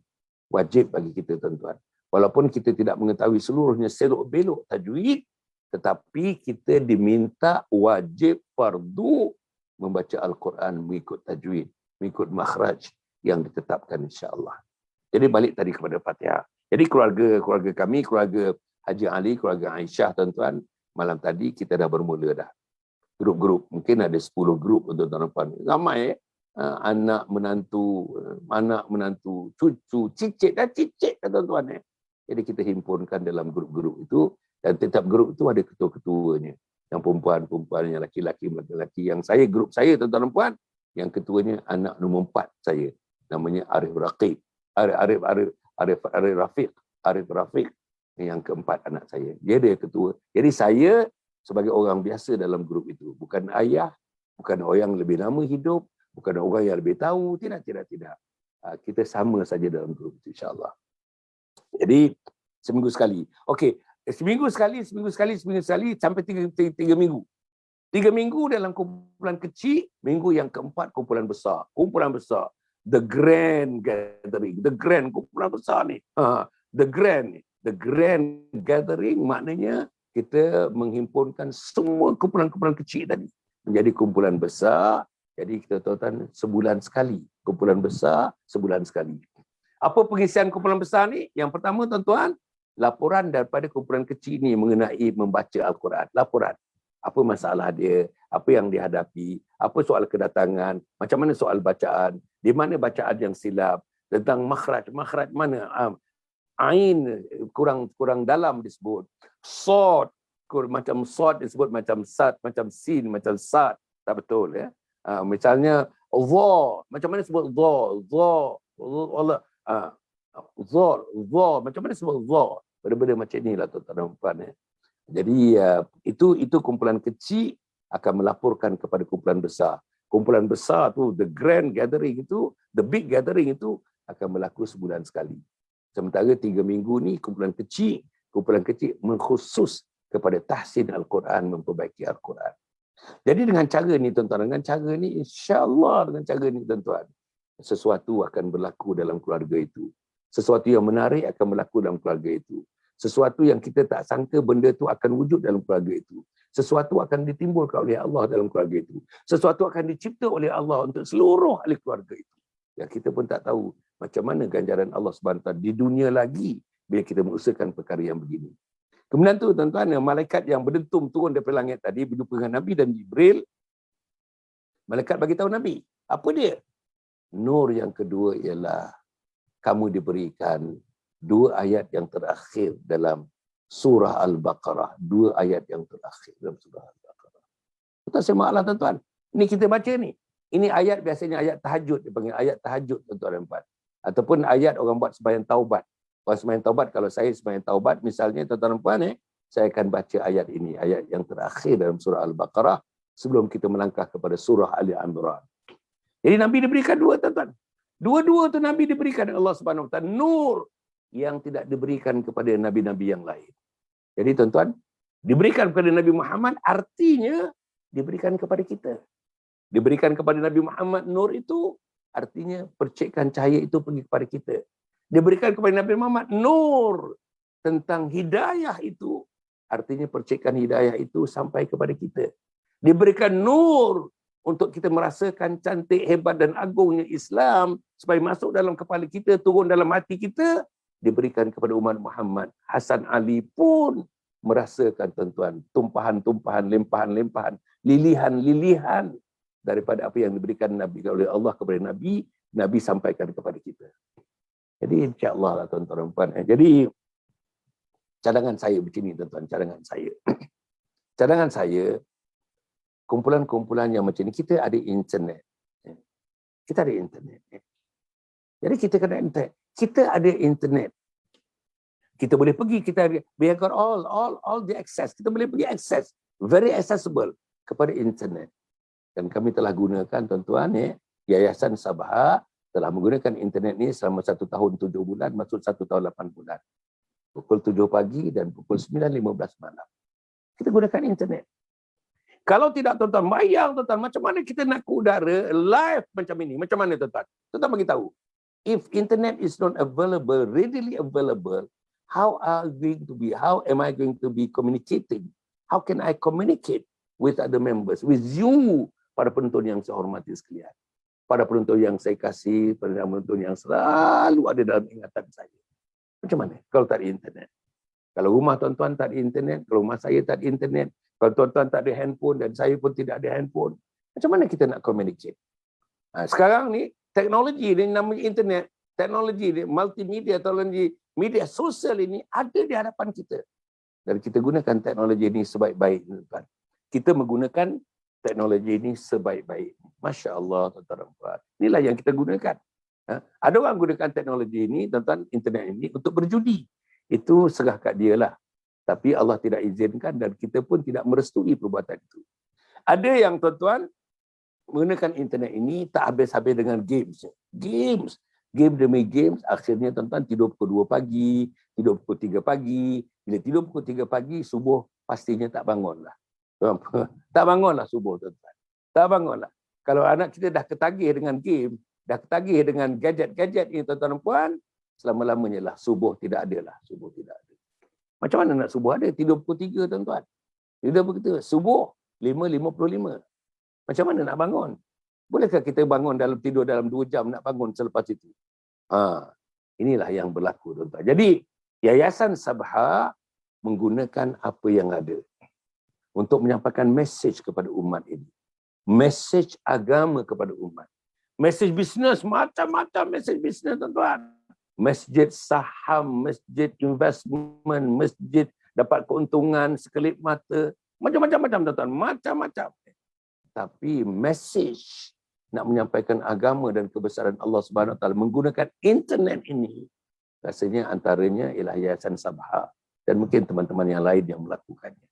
Wajib bagi kita tuan-tuan. Walaupun kita tidak mengetahui seluruhnya selok-belok tajwid, tetapi kita diminta wajib fardu membaca Al-Quran mengikut tajwid, mengikut makhraj yang ditetapkan insya-Allah. Jadi balik tadi kepada Fatihah. Jadi keluarga kami, keluarga Haji Ali, keluarga Aisyah tuan-tuan, malam tadi kita dah bermula dah. Grup-grup, mungkin ada 10 grup untuk tuan-tuan. Ramai anak menantu, cucu, cicit dah tuan-tuan. Jadi kita himpunkan dalam grup-grup itu, dan setiap grup itu ada ketua-ketuanya. Yang perempuan, yang laki-laki. Yang saya, grup saya tuan-tuan dan puan, yang ketuanya anak nombor 4 saya. Namanya Arif Rafiq. Arif Rafiq yang keempat anak saya. Dia ketua. Jadi saya sebagai orang biasa dalam grup itu. Bukan ayah, bukan orang yang lebih lama hidup, bukan orang yang lebih tahu. Tidak. Kita sama saja dalam grup itu insya-Allah. Jadi seminggu sekali. Okey, seminggu sekali sampai 3 minggu. 3 minggu dalam kumpulan kecil, minggu yang keempat kumpulan besar. Kumpulan besar. The grand gathering, kumpulan besar ni. The grand gathering maknanya kita menghimpunkan semua kumpulan-kumpulan kecil tadi menjadi kumpulan besar. Jadi kita tahu sebulan sekali. Kumpulan besar sebulan sekali. Apa pengisian kumpulan besar ni? Yang pertama tuan-tuan, laporan daripada kumpulan kecil ni mengenai membaca Al-Quran. Laporan. Apa masalah dia, apa yang dihadapi, apa soal kedatangan, macam mana soal bacaan, di mana bacaan yang silap, tentang makhraj mana, ain kurang dalam disebut, sod macam sod disebut macam sad, macam sin, macam sad, tak betul ya. Misalnya dha, macam mana sebut dha, Allah, dha, macam mana sebut dha, benda-benda macam inilah tuan-tuan dan puan ya. Jadi itu kumpulan kecil akan melaporkan kepada kumpulan besar. Kumpulan besar tu, the grand gathering itu, the big gathering itu akan berlaku sebulan sekali. Sementara 3 minggu ni kumpulan kecil mengkhusus kepada tahsin Al-Quran, memperbaiki Al-Quran. Jadi dengan cara ni tuan-tuan, insya-Allah dengan cara ni tuan-tuan, sesuatu akan berlaku dalam keluarga itu. Sesuatu yang menarik akan berlaku dalam keluarga itu. Sesuatu yang kita tak sangka benda tu akan wujud dalam keluarga itu. Sesuatu akan ditimbulkan oleh Allah dalam keluarga itu. Sesuatu akan dicipta oleh Allah untuk seluruh ahli keluarga itu. Yang kita pun tak tahu macam mana ganjaran Allah SWT di dunia lagi bila kita mengusahakan perkara yang begini. Kemudian tu tuan-tuan, malaikat yang berdentum turun daripada langit tadi berjumpa dengan Nabi dan Jibril. Malaikat bagi tahu Nabi, apa dia? Nur yang kedua ialah kamu diberikan 2 ayat yang terakhir dalam surah Al-Baqarah. 2 ayat yang terakhir dalam surah Al-Baqarah. Kita semaklah tuan-tuan. Ini kita baca ni. Ini ayat biasanya ayat tahajud. Dipanggil ayat tahajud tuan-tuan dan puan. Ataupun ayat orang buat sembahyang taubat. Orang sembahyang taubat, kalau saya sembahyang taubat misalnya tuan-tuan dan puan saya akan baca ayat ini. Ayat yang terakhir dalam surah Al-Baqarah sebelum kita melangkah kepada surah Ali Imran. Jadi Nabi diberikan 2 tuan-tuan. Dua-dua tu Nabi diberikan Allah Subhanahu Wa Taala nur yang tidak diberikan kepada nabi-nabi yang lain. Jadi tuan-tuan, diberikan kepada Nabi Muhammad artinya diberikan kepada kita. Diberikan kepada Nabi Muhammad nur itu artinya percikan cahaya itu pergi kepada kita. Diberikan kepada Nabi Muhammad nur tentang hidayah itu artinya percikan hidayah itu sampai kepada kita. Diberikan nur untuk kita merasakan cantik, hebat dan agungnya Islam supaya masuk dalam kepala kita, turun dalam hati kita. Diberikan kepada umat Muhammad. Hasan Ali pun merasakan tuan-tuan tumpahan-tumpahan, limpahan-limpahan, lilihan-lilihan daripada apa yang diberikan Nabi oleh Allah kepada Nabi, Nabi sampaikan kepada kita. Jadi insya-Allah lah tuan-tuan dan puan. Jadi cadangan saya begini tuan-tuan, cadangan saya. Cadangan saya, kumpulan-kumpulan yang macam ni, kita ada internet. Kita ada internet. Jadi kita kena internet. Kita ada internet. Kita boleh pergi, we have got all the access. Kita boleh pergi access, very accessible kepada internet. Dan kami telah gunakan tuan-tuan, Yayasan Sabha telah menggunakan internet ni selama 1 tahun 7 bulan, maksud 1 tahun 8 bulan. Pukul 7 pagi dan pukul 9.15 malam. Kita gunakan internet. Kalau tidak tuan-tuan, bayang tuan-tuan, macam mana kita nak ke udara live macam ini? Macam mana tuan-tuan? Tuan-tuan bagi tahu. If internet is not available, readily available, how am I going to be communicating? How can I communicate with other members, with you, para penonton yang saya hormati sekalian, para penonton yang saya kasih, para penonton yang selalu ada dalam ingatan saya. Macam mana kalau tak ada internet? Kalau rumah tuan-tuan tak ada internet, kalau rumah saya tak ada internet, kalau tuan-tuan tak ada handphone dan saya pun tidak ada handphone, macam mana kita nak communicate? Sekarang ni, teknologi ni namanya internet, teknologi ni, multimedia, teknologi media sosial ini ada di hadapan kita. Dan kita gunakan teknologi ini sebaik-baiknya. Kita menggunakan teknologi ini sebaik-baiknya. Masya Allah, tuan-tuan dan puan. Inilah yang kita gunakan. Ada orang gunakan teknologi ini, tuan-tuan, internet ini untuk berjudi. Itu serah kat dia lah. Tapi Allah tidak izinkan dan kita pun tidak merestui perbuatan itu. Ada yang tuan-tuan menggunakan internet ini tak habis-habis dengan games. Game demi games, akhirnya tuan-tuan tidur pukul 2 pagi, tidur pukul 3 pagi. Bila tidur pukul 3 pagi, subuh pastinya tak bangun lah. Tak bangun lah subuh tuan-tuan. Tak bangun lah. Kalau anak kita dah ketagih dengan game, dah ketagih dengan gadget-gadget ini tuan-tuan dan puan, selama-lamanya lah subuh tidak ada lah. Subuh tidak ada. Macam mana nak subuh ada? Tidur pukul 3 tuan-tuan. Tidur pukul 3. Subuh 5.55. Macam mana nak bangun? Bolehkah kita bangun tidur dalam 2 jam nak bangun selepas itu? Inilah yang berlaku tuan-tuan. Jadi Yayasan Sabha menggunakan apa yang ada untuk menyampaikan mesej kepada umat ini. Mesej agama kepada umat. Mesej bisnes, macam-macam mesej bisnes tuan-tuan. Masjid saham, masjid investment, masjid dapat keuntungan sekelip mata. Macam-macam tuan-tuan, macam-macam. Tapi mesej nak menyampaikan agama dan kebesaran Allah Subhanahu Wa Taala menggunakan internet ini, rasanya antaranya ialah Yayasan Sabha dan mungkin teman-teman yang lain yang melakukannya.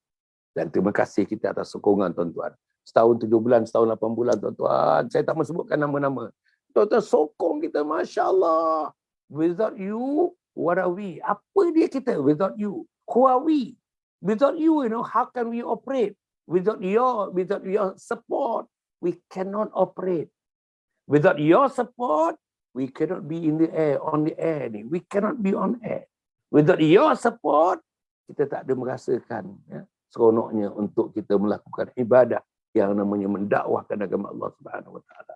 Dan terima kasih kita atas sokongan tuan-tuan. Setahun 7 bulan, setahun 8 bulan tuan-tuan. Saya tak sebutkan nama-nama. Tuan-tuan sokong kita, Masya Allah. Without you, what are we? Apa dia kita? Without you, who are we? Without you, how can we operate? Without your support, we cannot operate. Without your support, we cannot be in the air, on the air. We cannot be on air. Without your support, kita tak ada merasakan seronoknya untuk kita melakukan ibadah yang namanya mendakwahkan agama Allah Subhanahu Wa Taala.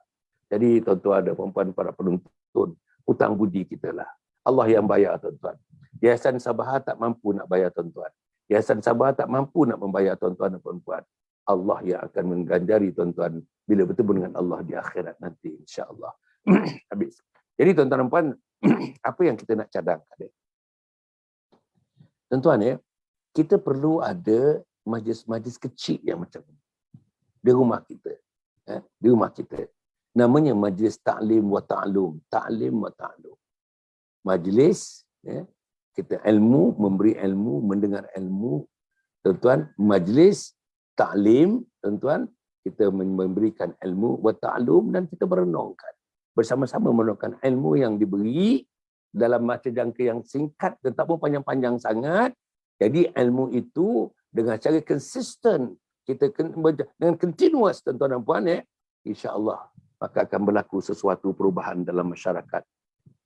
Jadi tuan-tuan dan puan-puan para penonton, hutang budi kita lah. Allah yang bayar tuan-tuan. Yayasan Sabha tak mampu nak bayar tuan-tuan. Yayasan Sabha tak mampu nak membayar tuan-tuan dan puan-puan. Allah yang akan mengganjari tuan-tuan bila bertemu dengan Allah di akhirat nanti, insya-Allah. Habis. Jadi tuan-tuan dan puan, apa yang kita nak cadang? Tuan-tuan kita perlu ada majlis-majlis kecil yang macam ini di rumah kita. Di rumah kita. Namanya majlis ta'lim wa ta'lum. Ta'lim wa ta'lum. Majlis, kita ilmu, memberi ilmu, mendengar ilmu. Tuan-tuan, majlis ta'lim, tuan-tuan, kita memberikan ilmu wa ta'lum dan kita merenungkan. Bersama-sama merenungkan ilmu yang diberi dalam masa jangka yang singkat dan tak pun panjang-panjang sangat. Jadi ilmu itu dengan cara konsisten, kita dengan continuous, tuan-tuan dan puan, insya-Allah maka akan berlaku sesuatu perubahan dalam masyarakat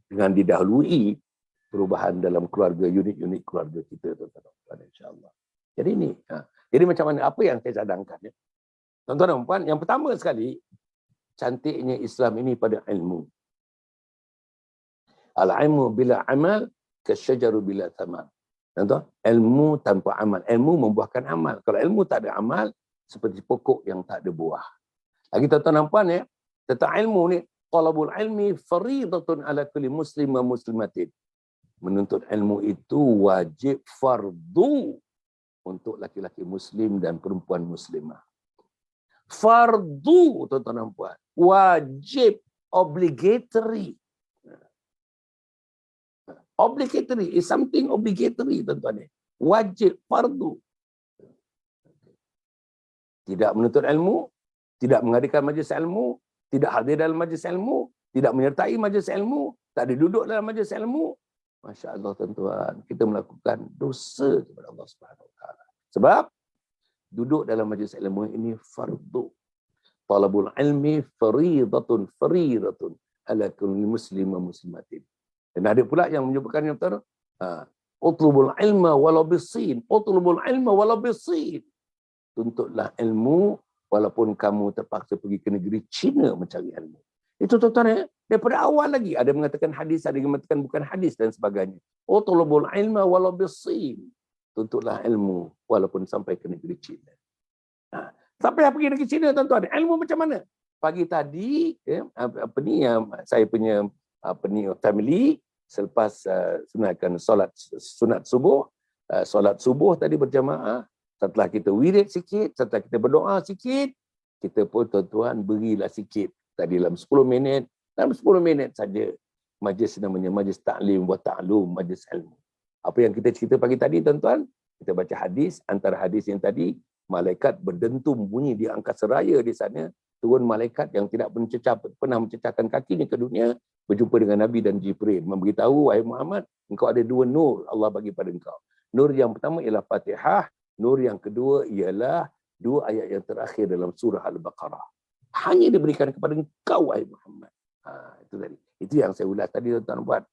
dengan didahului perubahan dalam keluarga, unit-unit keluarga kita, tuan-tuan dan puan, insya-Allah. Jadi ini, jadi macam mana, apa yang saya cadangkan tuan-tuan dan puan, yang pertama sekali, cantiknya Islam ini pada ilmu. Al-ilmu bila amal, kasyajaru bila thamar. Tuan-tuan, ilmu tanpa amal, ilmu membuahkan amal. Kalau ilmu tak ada amal, seperti pokok yang tak ada buah. Lagi tuan-tuan dan puan, tentang ilmu ni, talabul ilmi faridatun ala kulli muslim wa muslimatin. Menuntut ilmu itu wajib fardu untuk laki-laki muslim dan perempuan muslimah. Fardu, tuan-tuan dan puan. Wajib, obligatory. Obligatory is something obligatory, tuan-tuan. Wajib, fardu. Tidak menuntut ilmu, tidak mengadakan majlis ilmu, tidak hadir dalam majlis ilmu, tidak menyertai majlis ilmu, tak ada duduk dalam majlis ilmu. Masya Allah, tuan-tuan, kita melakukan dosa kepada Allah Subhanahu Wa Taala. Sebab duduk dalam majlis ilmu ini fardu. Talabul ilmi faridatun ala kulli muslim wa muslimatin. Dan ada pula yang menyebutkan yang betul, utlubul ilma walau bisin, utlubul ilma walau bisin. Tuntutlah ilmu walaupun kamu terpaksa pergi ke negeri China mencari ilmu. Itu tuan-tuan, daripada awal lagi. Ada mengatakan hadis, ada yang mengatakan bukan hadis dan sebagainya. Utlubul ilma walau bisin. Tuntutlah ilmu walaupun sampai ke negeri China. Sampai pergi negeri China, tuan-tuan, ilmu macam mana? Pagi tadi, saya punya family selepas sunatkan sunat subuh, solat subuh tadi berjamaah. Setelah kita wirid sikit, setelah kita berdoa sikit, kita pun tuan-tuan berilah sikit. Tadi dalam 10 minit, dalam 10 minit saja majlis namanya majlis ta'lim wa ta'lum, majlis ilmu. Apa yang kita cerita pagi tadi, tuan-tuan, kita baca hadis, antara hadis yang tadi, malaikat berdentum bunyi di angkasa raya di sana, turun malaikat yang tidak pernah mencecahkan kakinya ke dunia, berjumpa dengan Nabi dan Jibril, memberitahu, wahai Muhammad, engkau ada 2 nur Allah bagi pada engkau. Nur yang pertama ialah Fatihah, nur yang kedua ialah 2 ayat yang terakhir dalam surah Al-Baqarah. Hanya diberikan kepada engkau, wahai Muhammad. Itu tadi. Itu yang saya ulas tadi, tuan-tuan buat.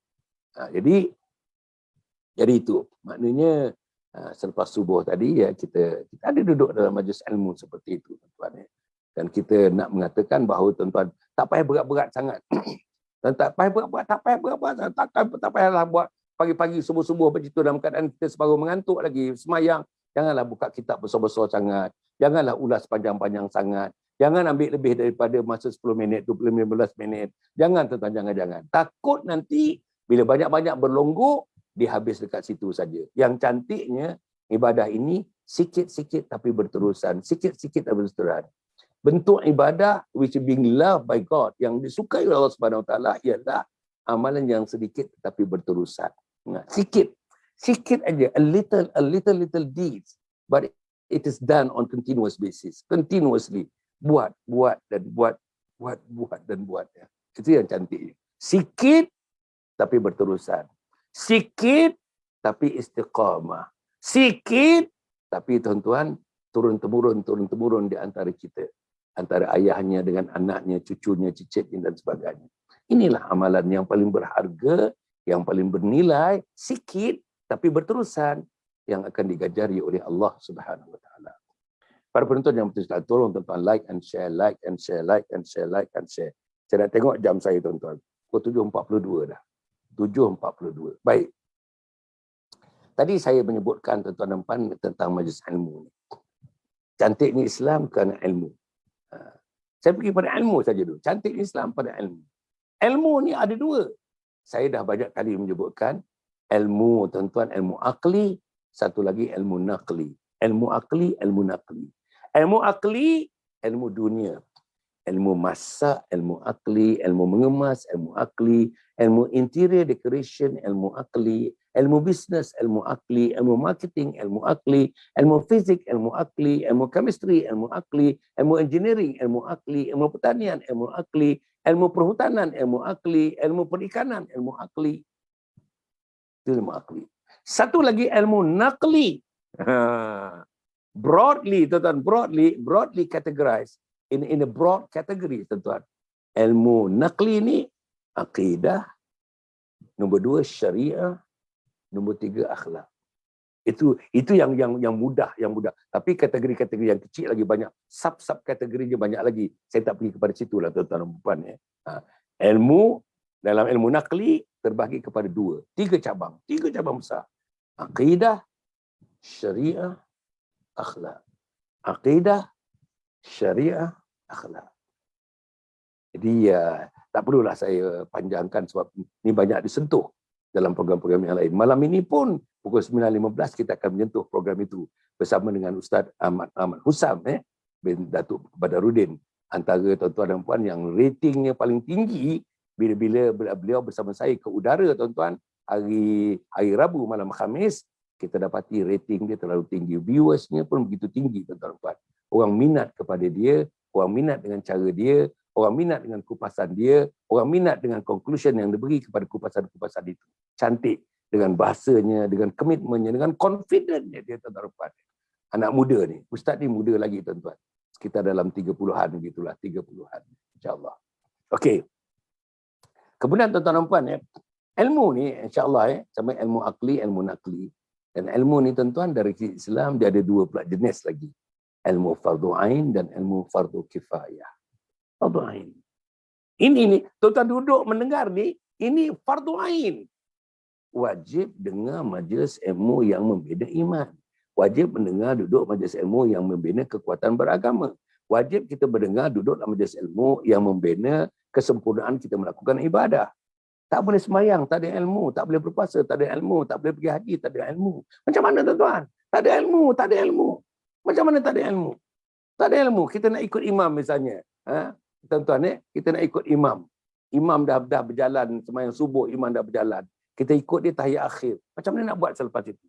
Jadi itu maknanya selepas subuh tadi ya kita ada duduk dalam majlis ilmu seperti itu, tuan-tuan. Dan kita nak mengatakan bahawa tuan-tuan tak payah berat-berat sangat. Dan tak payah berat-berat, tak payahlah buat pagi-pagi subuh-subuh begitu dalam keadaan kita separuh mengantuk lagi semayang. Janganlah buka kitab besar-besar sangat. Janganlah ulas panjang-panjang sangat. Jangan ambil lebih daripada masa 10 minit, 15 minit. Jangan, tuan-tuan, jangan. Takut nanti bila banyak-banyak berlonggok, dia habis dekat situ saja. Yang cantiknya, ibadah ini sikit-sikit tapi berterusan. Sikit-sikit tapi berterusan. Bentuk ibadah which is being loved by God, yang disukai oleh Allah Subhanahu Wa Taala ialah amalan yang sedikit tetapi berterusan. Sikit. Sikit aja. A little deeds. But it is done on continuous basis. Continuously. Buat dan buat. Ya. Itu yang cantik. Sikit tapi berterusan. Sikit tapi istiqamah. Sikit tapi tuan-tuan turun-temurun di antara kita. Antara ayahnya dengan anaknya, cucunya, cicitnya dan sebagainya. Inilah amalan yang paling berharga, yang paling bernilai, sikit tapi berterusan, yang akan digajari oleh Allah Subhanahu Wa Taala. Para penonton yang bertujuan, tolong tuan-tuan like and share. Saya dah tengok jam saya, tuan-tuan. Pukul 7.42 dah. 7.42. Baik. Tadi saya menyebutkan, tuan-tuan dan puan, tentang majlis ilmu. Cantiknya Islam kerana ilmu. Saya pergi pada ilmu saja dulu. Cantiknya Islam pada ilmu. Ilmu ni ada 2. Saya dah banyak kali menyebutkan ilmu, tuan-tuan, ilmu akli, satu lagi ilmu naqli. Ilmu akli, ilmu naqli. Ilmu akli, ilmu dunia. Ilmu masak, ilmu akli, ilmu mengemas, ilmu akli, ilmu interior decoration, ilmu akli, ilmu bisnes, ilmu akli, ilmu marketing, ilmu akli, ilmu fizik, ilmu akli, ilmu chemistry, ilmu akli, ilmu engineering, ilmu akli, ilmu pertanian, ilmu akli, ilmu perhutanan, ilmu akli, ilmu perikanan, ilmu akli. Itu ilmu akli. Satu lagi ilmu naqli. Broadly, tuan-tuan, broadly categorized in a broad category, tuan-tuan. Ilmu naqli ni akidah, nombor 2 syariah, nombor 3 akhlak. Itu yang mudah, Tapi kategori-kategori yang kecil lagi banyak, sub kategorinya banyak lagi. Saya tak pergi kepada situ lah, tuan-tuan dan puan ya. Ilmu dalam ilmu naqli terbagi kepada 3 cabang besar. Akidah, syariah, akhlak. Akidah, syariah, akhlak. Jadi tak perlulah saya panjangkan sebab ni banyak disentuh. dalam program-program yang lain. Malam ini pun pukul 9.15 kita akan menyentuh program itu bersama dengan Ustaz Ahmad Husam bin Datuk Badarudin, antara tuan-tuan dan puan yang ratingnya paling tinggi bila beliau bersama saya ke udara, tuan-tuan, hari Rabu malam Khamis, kita dapati rating dia terlalu tinggi, viewersnya pun begitu tinggi, tuan-tuan dan puan. Orang minat kepada dia, orang minat dengan cara dia, orang minat dengan kupasan dia, orang minat dengan conclusion yang diberi kepada kupasan-kupasan itu. Cantik dengan bahasanya, dengan komitmennya, dengan confidence-nya dia, tuan-tuan dan puan. Anak muda ni, ustaz ni muda lagi, tuan-tuan. Sekitar dalam 30-an begitulah, 30-an, insya-Allah. Okey. Kemudian tuan-tuan dan puan, ilmu ni insya-Allah sama ilmu akli, ilmu nakli. Dan ilmu ni tuan-tuan dari Islam dia ada dua pula jenis lagi. Ilmu fardu ain dan ilmu fardu kifayah. Fardu ain. Ini ni tuan-tuan duduk mendengar ni, ini fardu ain. Wajib dengar majlis ilmu yang membina iman. Wajib mendengar duduk majlis ilmu yang membina kekuatan beragama. Wajib kita mendengar duduk dalam majlis ilmu yang membina kesempurnaan kita melakukan ibadah. Tak boleh sembahyang, tak ada ilmu. Tak boleh berpuasa, tak ada ilmu. Tak boleh pergi haji, tak ada ilmu. Macam mana tuan-tuan? Tak ada ilmu, tak ada ilmu. Macam mana tak ada ilmu? Tak ada ilmu. Kita nak ikut imam misalnya. Tuan-tuan, kita nak ikut imam. Imam dah berjalan, sembahyang subuh, imam dah berjalan. Kita ikut dia tahiyat akhir. Macam mana nak buat selepas itu?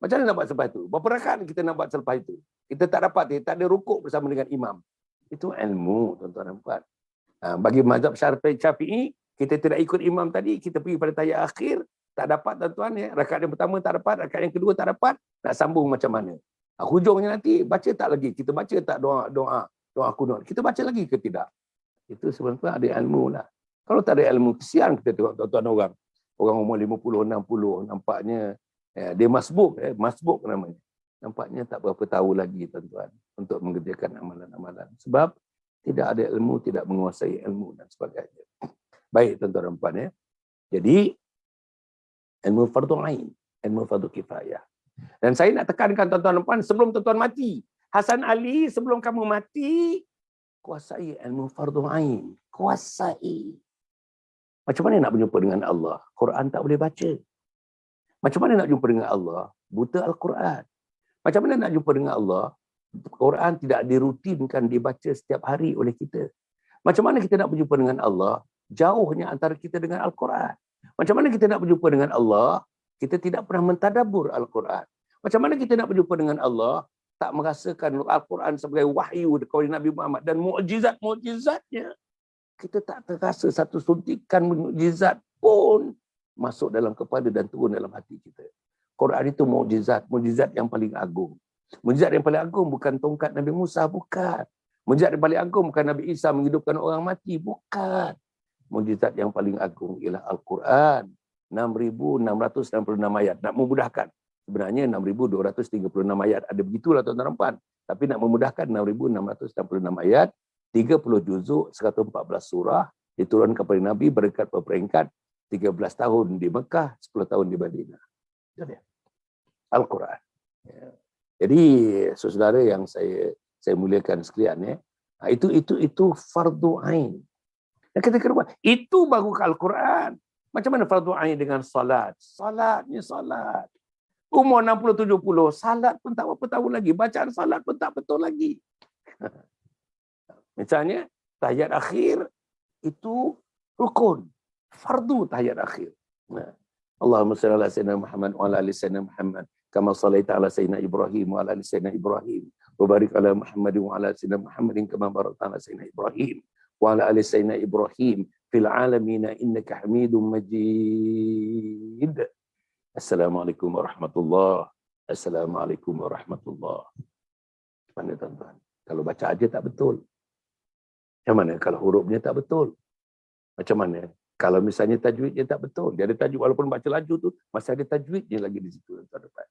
Macam mana nak buat selepas itu? Berapa rakaat kita nak buat selepas itu? Kita tak dapat, tak ada rukuk bersama dengan imam. Itu ilmu, tuan-tuan dan puan. Bagi mazhab Syafi'i, kita tidak ikut imam tadi, kita pergi pada tahiyat akhir, tak dapat tuan-tuan, rakaat yang pertama tak dapat, rakaat yang kedua tak dapat, nak sambung macam mana? Hujungnya nanti baca tak lagi, kita baca tak doa kunut, kita baca lagi ke tidak? Itu sebenarnya ada ilmu lah. Kalau tak ada ilmu, kesian kita tengok tuan-tuan orang umur 50, 60, nampaknya dia masbuk namanya. Nampaknya tak berapa tahu lagi tuan-tuan untuk mengerjakan amalan-amalan. Sebab tidak ada ilmu, tidak menguasai ilmu dan sebagainya. Baik tuan-tuan dan puan. Jadi ilmu fardu ain, ilmu fardu kifayah. Dan saya nak tekankan tuan-tuan dan puan sebelum tuan-tuan mati. Hasan Ali, sebelum kamu mati, kuasai ilmu fardu ain. Kuasai. Macam mana nak berjumpa dengan Allah? Quran tak boleh baca. Macam mana nak jumpa dengan Allah? Buta Al-Quran. Macam mana nak jumpa dengan Allah? Quran tidak dirutinkan dibaca setiap hari oleh kita. Macam mana kita nak berjumpa dengan Allah? Jauhnya antara kita dengan Al-Quran. Macam mana kita nak berjumpa dengan Allah? Kita tidak pernah mentadabbur Al-Quran. Macam mana kita nak berjumpa dengan Allah? Tak merasakan Al-Quran sebagai wahyu dari Nabi Muhammad dan mukjizat-mukjizatnya. Kita tak terasa satu suntikan mukjizat pun masuk dalam kepala dan turun dalam hati kita. Quran itu mukjizat, mukjizat yang paling agung. Mukjizat yang paling agung bukan tongkat Nabi Musa, bukan. Mukjizat yang paling agung bukan Nabi Isa menghidupkan orang mati, bukan. Mukjizat yang paling agung ialah Al-Quran. 6.666 ayat. Nak memudahkan. Sebenarnya 6.236 ayat. Ada begitulah tuan-tuan dan puan. Tapi nak memudahkan 6.666 ayat. 30 juzuk, 114 surah. Diturunkan kepada Nabi berkat berperingkat 13 tahun di Mekah, 10 tahun di Madinah. Al-Quran. Jadi saudara yang saya muliakan sekalian, itu fardu ain. Dan kita kira itu baru ke Al-Quran. Macam mana fardu ain dengan salat? Salatnya salat. Umur 60-70, salat pun tak apa tahu lagi. Bacaan salat pun tak betul lagi. Misalnya, tahiyat akhir itu rukun. Fardu tahiyat akhir. Allahumma salli ala sayyidina Muhammad wa ala ali sayyidina Muhammad. Kama sallaita ala sayyidina Ibrahim wa ala ali sayyidina Ibrahim. Wa barik ala Muhammad wa ala sayyidina Muhammadin kama barakta ala sayyidina Ibrahim. Wa ala ali sayyidina Ibrahim. Fil alamina innaka hamidun majid. Assalamualaikum warahmatullahi wabarakatuh. Assalamualaikum warahmatullahi wabarakatuh. Mana tuan-tuan? Kalau baca aja tak betul. Macam mana kalau hurufnya tak betul? Macam mana kalau misalnya tajwidnya tak betul? Dia ada tajwid walaupun baca laju tu masih ada tajwidnya lagi di situ tuan-tuan.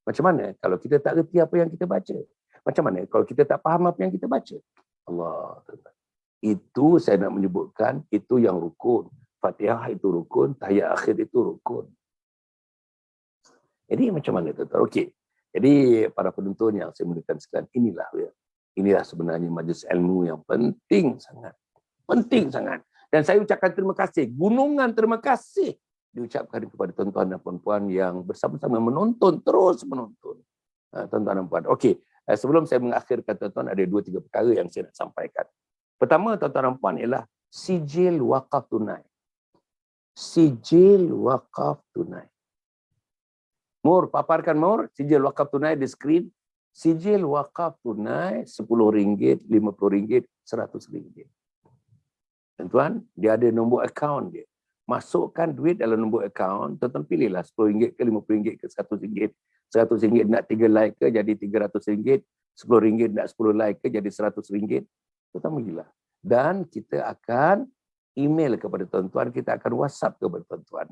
Macam mana kalau kita tak reti apa yang kita baca? Macam mana kalau kita tak faham apa yang kita baca? Allah, tuan-tuan. Itu saya nak menyebutkan itu yang rukun. Fatihah itu rukun, tahiyat akhir itu rukun. Jadi macam mana tuan-tuan? Okey. Jadi para penonton yang saya muliakan sekalian, inilah sebenarnya majlis ilmu yang penting sangat. Penting sangat. Dan saya ucapkan terima kasih. Gunungan terima kasih diucapkan kepada tuan-tuan dan puan-puan yang bersama-sama menonton, terus menonton. Tuan-tuan dan puan. Okey, sebelum saya mengakhirkan tuan-tuan, ada 2-3 perkara yang saya nak sampaikan. Pertama, tuan-tuan dan puan, ialah sijil wakaf tunai. Sijil wakaf tunai. Mur, paparkan Mur, sijil wakaf tunai di skrin. Sijil wakaf tunai RM10, RM50, RM100. Tuan-tuan, dia ada nombor akaun dia. Masukkan duit dalam nombor akaun, tuan-tuan pilihlah RM10 ke RM50 ke RM100. RM100 nak 3 like ke jadi RM300. RM10 nak 10 like ke jadi RM100. Tuan-tuan pergilah. Dan kita akan email kepada tuan-tuan, kita akan WhatsApp kepada tuan-tuan.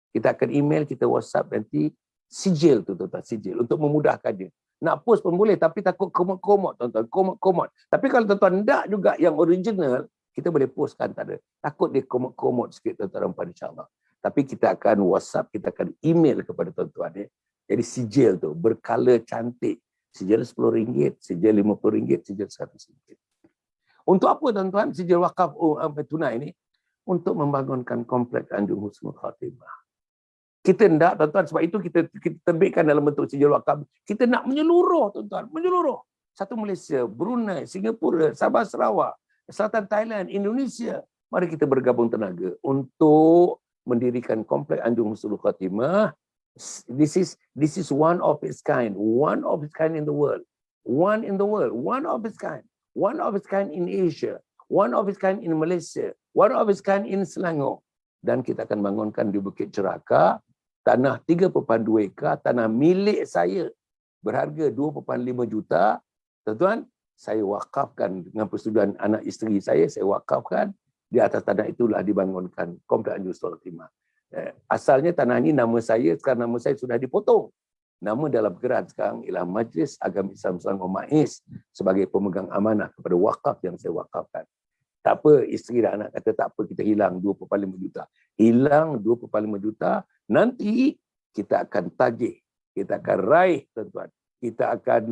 Kita akan email, kita WhatsApp nanti sijil tu tuan-tuan, sijil untuk memudahkannya. Nak post pun boleh tapi takut komot-komot tuan-tuan, komot-komot. Tapi kalau tuan-tuan nak juga yang original, kita boleh postkan, tak ada. Takut dia komot-komot sikit tuan-tuan insya-Allah. Tapi kita akan WhatsApp, kita akan email kepada tuan-tuan. Jadi sijil tu berkala cantik. Sijil RM10, sijil RM50, sijil RM100. Untuk apa tuan-tuan sijil wakaf tunai ini? Untuk membangunkan kompleks Anjung Husnul Khatimah. Kita hendak tuan-tuan, sebab itu kita terbitkan dalam bentuk sijil wakaf. Kita nak menyeluruh tuan-tuan, menyeluruh. Satu Malaysia, Brunei, Singapura, Sabah Sarawak, Selatan Thailand, Indonesia. Mari kita bergabung tenaga untuk mendirikan kompleks Anjung Husnul Khatimah. This is one of its kind in the world. One in the world, one of its kind. One of its kind in Asia, one of its kind in Malaysia, one of its kind in Selangor. Dan kita akan bangunkan di Bukit Ceraka, tanah 3.2 ekar, tanah milik saya berharga 2.5 juta. Tuan-tuan, saya wakafkan dengan persetujuan anak isteri saya wakafkan. Di atas tanah itulah dibangunkan kompleks Anjung Husnul Khatimah. Asalnya tanah ini nama saya, sekarang nama saya sudah dipotong. Nama dalam geran sekarang ialah Majlis Agama Islam Selangor MAIS sebagai pemegang amanah kepada wakaf yang saya wakafkan. Tak apa, isteri dan anak kata tak apa, kita hilang 2.5 juta. Hilang 2.5 juta, nanti kita akan tagih, kita akan raih tuan-tuan. Kita akan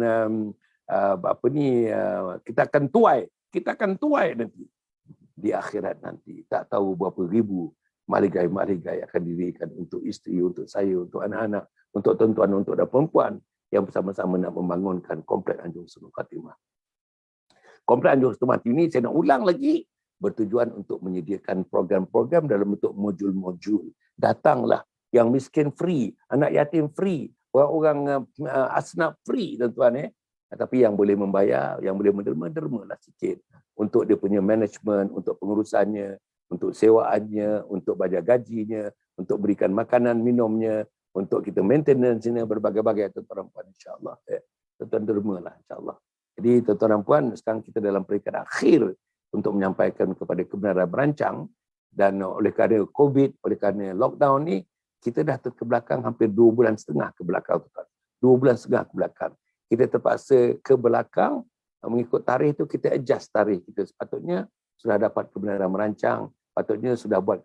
kita akan tuai nanti di akhirat nanti. Tak tahu berapa ribu maligai-maligai akan didirikan untuk isteri, untuk saya, untuk anak-anak, untuk tuan-tuan, untuk dan perempuan yang bersama-sama nak membangunkan kompleks Anjung Husnul Khatimah. Kompleks Anjung Husnul Khatimah ini saya nak ulang lagi, bertujuan untuk menyediakan program-program dalam bentuk modul-modul. Datanglah, yang miskin free, anak yatim free, orang asnaf free tuan-tuan. Tapi yang boleh membayar, yang boleh menderma-dermalah sikit untuk dia punya management, untuk pengurusannya, untuk sewaannya, untuk bayar gajinya, untuk berikan makanan minumnya, untuk kita maintenance-nya, berbagai-bagai tuan-tuan dan puan insya-Allah. Tuan-tuan dermalah insya-Allah. Jadi tuan-tuan dan puan, sekarang kita dalam peringkat akhir untuk menyampaikan kepada kebenaran berancang, dan oleh kerana COVID, oleh kerana lockdown ni, kita dah ke belakang hampir 2 bulan setengah ke belakang tuan. 2 bulan setengah ke belakang. Kita terpaksa ke belakang, mengikut tarikh itu kita adjust tarikh kita. Sepatutnya sudah dapat kebenaran merancang, patutnya sudah buat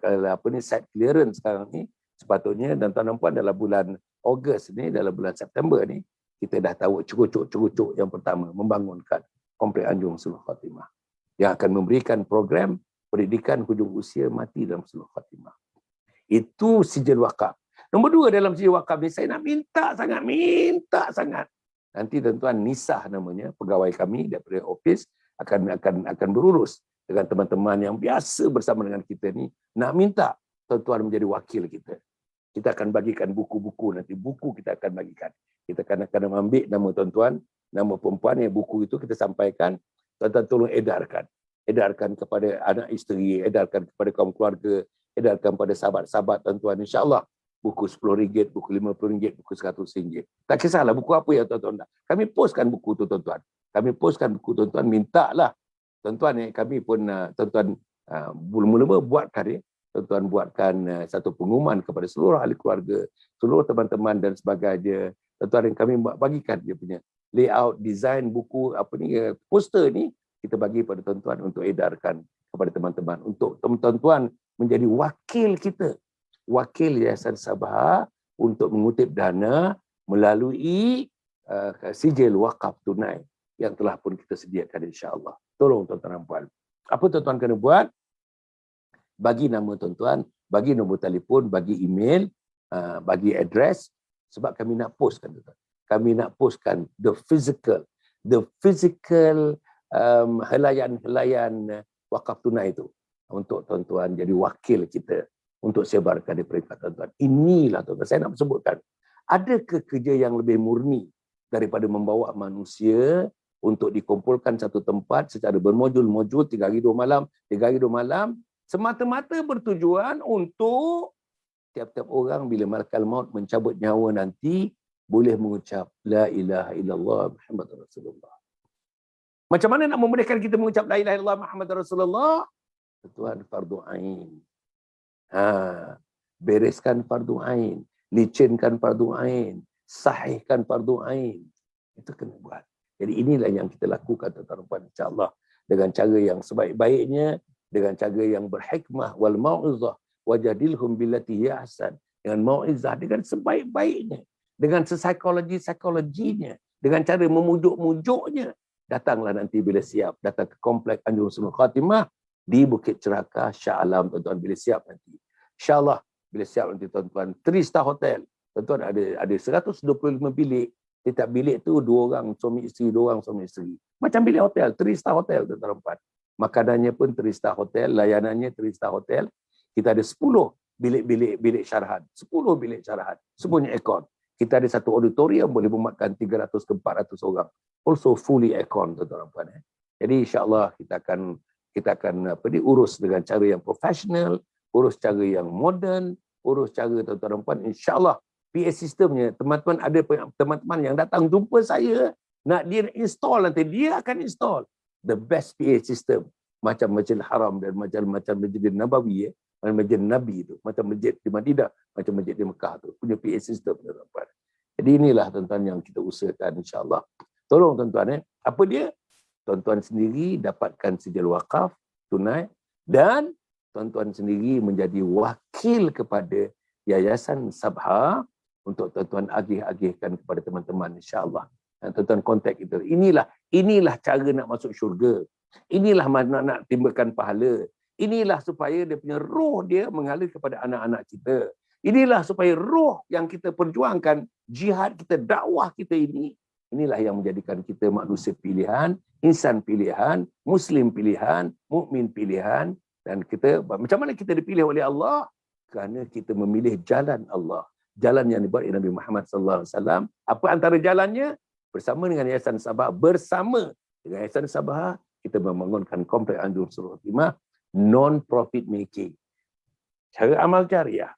site clearance sekarang ni, sepatutnya, dan tuan-tuan dan puan dalam bulan Ogos ni, dalam bulan September ni, kita dah tahu cukup-cukup yang pertama, membangunkan kompleks Anjung Husnul Khatimah yang akan memberikan program pendidikan hujung usia mati dalam Husnul Khatimah. Itu sijil wakaf. Nombor 2 dalam sijil wakaf ni, saya nak minta sangat. Nanti tuan-tuan Nisah namanya, pegawai kami daripada office akan berurus dengan teman-teman yang biasa bersama dengan kita ni, nak minta tuan-tuan menjadi wakil kita. Kita akan bagikan buku-buku nanti, buku kita akan bagikan. Kita akan ambil nama tuan-tuan, nama perempuan yang buku itu kita sampaikan, tuan-tuan tolong edarkan. Edarkan kepada anak isteri, edarkan kepada kaum keluarga, edarkan kepada sahabat-sahabat tuan-tuan insya-Allah. Buku RM10, buku RM50, buku RM100. Tak kisahlah buku apa yang tuan-tuan nak. Kami postkan buku tu tuan-tuan. Kami postkan buku tuan-tuan, mintalah. Tuan-tuan kami pun tuan-tuan mula-mula buatkan tuan-tuan buatkan satu pengumuman kepada seluruh ahli keluarga, seluruh teman-teman dan sebagainya. Tuan-tuan kami bagikan dia punya layout, design buku poster ni kita bagi pada tuan-tuan untuk edarkan kepada teman-teman, untuk teman-tuan menjadi wakil kita. Wakil Yayasan Sabah untuk mengutip dana melalui sijil wakaf tunai yang telah pun kita sediakan insya-Allah. Tolong tuan-tuan dan puan. Apa tuan-tuan kena buat? Bagi nama tuan-tuan bagi nombor telefon, bagi email, bagi address, sebab kami nak postkan, tuan-tuan. Kami nak postkan the physical helaian wakaf tunai itu untuk tuan-tuan jadi wakil kita untuk sebarkan di peringkat tuan-tuan. Inilah tuan-tuan, saya nak sebutkan. Adakah kerja yang lebih murni daripada membawa manusia untuk dikumpulkan satu tempat secara bermojul-mojul 3 hari 2 malam, 3 hari 2 malam, semata-mata bertujuan untuk tiap-tiap orang bila malakal maut mencabut nyawa nanti boleh mengucap la ilaha illallah Muhammadur Rasulullah. Macam mana nak memudahkan kita mengucap la ilaha illallah Muhammadur Rasulullah? Tuan, fardu ain. Bereskan fardu ain, licinkan fardu ain, sahihkan fardu ain. Itu kena buat. Jadi inilah yang kita lakukan, tuan-tuan, insya-Allah, dengan cara yang sebaik-baiknya, dengan cara yang berhikmah, wal mau'izah wajadilhum billati hiya ahsan, dengan mau'izah, dengan sebaik-baiknya, dengan psikologinya, dengan cara memujuk-mujuknya. Datanglah nanti bila siap, datang ke komplek Anjung Husnul Khatimah di Bukit Cerakah, Shah Alam, tuan-tuan, bila siap nanti. InsyaAllah, bila siap nanti, tuan-tuan, 3-star hotel. Tuan-tuan, ada 125 bilik. Setiap bilik tu 2 orang suami isteri, 2 orang suami isteri. Macam bilik hotel, 3-star hotel, tuan-tuan. Makanannya pun 3-star hotel, layanannya 3-star hotel. Kita ada 10 bilik syarahan. 10 bilik syarahan. Semuanya aircon. Kita ada satu auditorium boleh memuatkan 300 ke 400 orang. Also fully aircon, tuan-tuan. Jadi insya-Allah kita akan urus dengan cara yang profesional, urus cara yang moden, urus cara, tuan-tuan, insya-Allah PA sistemnya, teman-teman ada teman-teman yang datang jumpa saya, nak dia install nanti, dia akan install the best PA system. Macam Masjidil Haram dan macam Masjidil Nabawi, Masjid Nabi itu, macam masjid di Madinah, macam masjid di Mekah tu, punya PA system, tuan-tuan. Jadi inilah, tuan-tuan, yang kita usahakan, insya-Allah. Tolong, tuan-tuan, apa dia? Tuan-tuan sendiri dapatkan sijil wakaf tunai dan tuan-tuan sendiri menjadi wakil kepada Yayasan Sabha untuk tuan-tuan agih-agihkan kepada teman-teman, insya-Allah. Dan tuan-tuan kontak kita. Inilah cara nak masuk syurga. Inilah nak timbulkan pahala. Inilah supaya dia punya roh dia mengalir kepada anak-anak kita. Inilah supaya roh yang kita perjuangkan, jihad kita, dakwah kita ini, inilah yang menjadikan kita manusia pilihan, insan pilihan, muslim pilihan, mukmin pilihan. Dan kita, macam mana kita dipilih oleh Allah? Kerana kita memilih jalan Allah. Jalan yang dibuat oleh Nabi Muhammad SAW. Apa antara jalannya? Bersama dengan Yayasan Sabah, kita membangunkan komplek Anjung Husnul Khatimah, non-profit making. Cara amal jariah.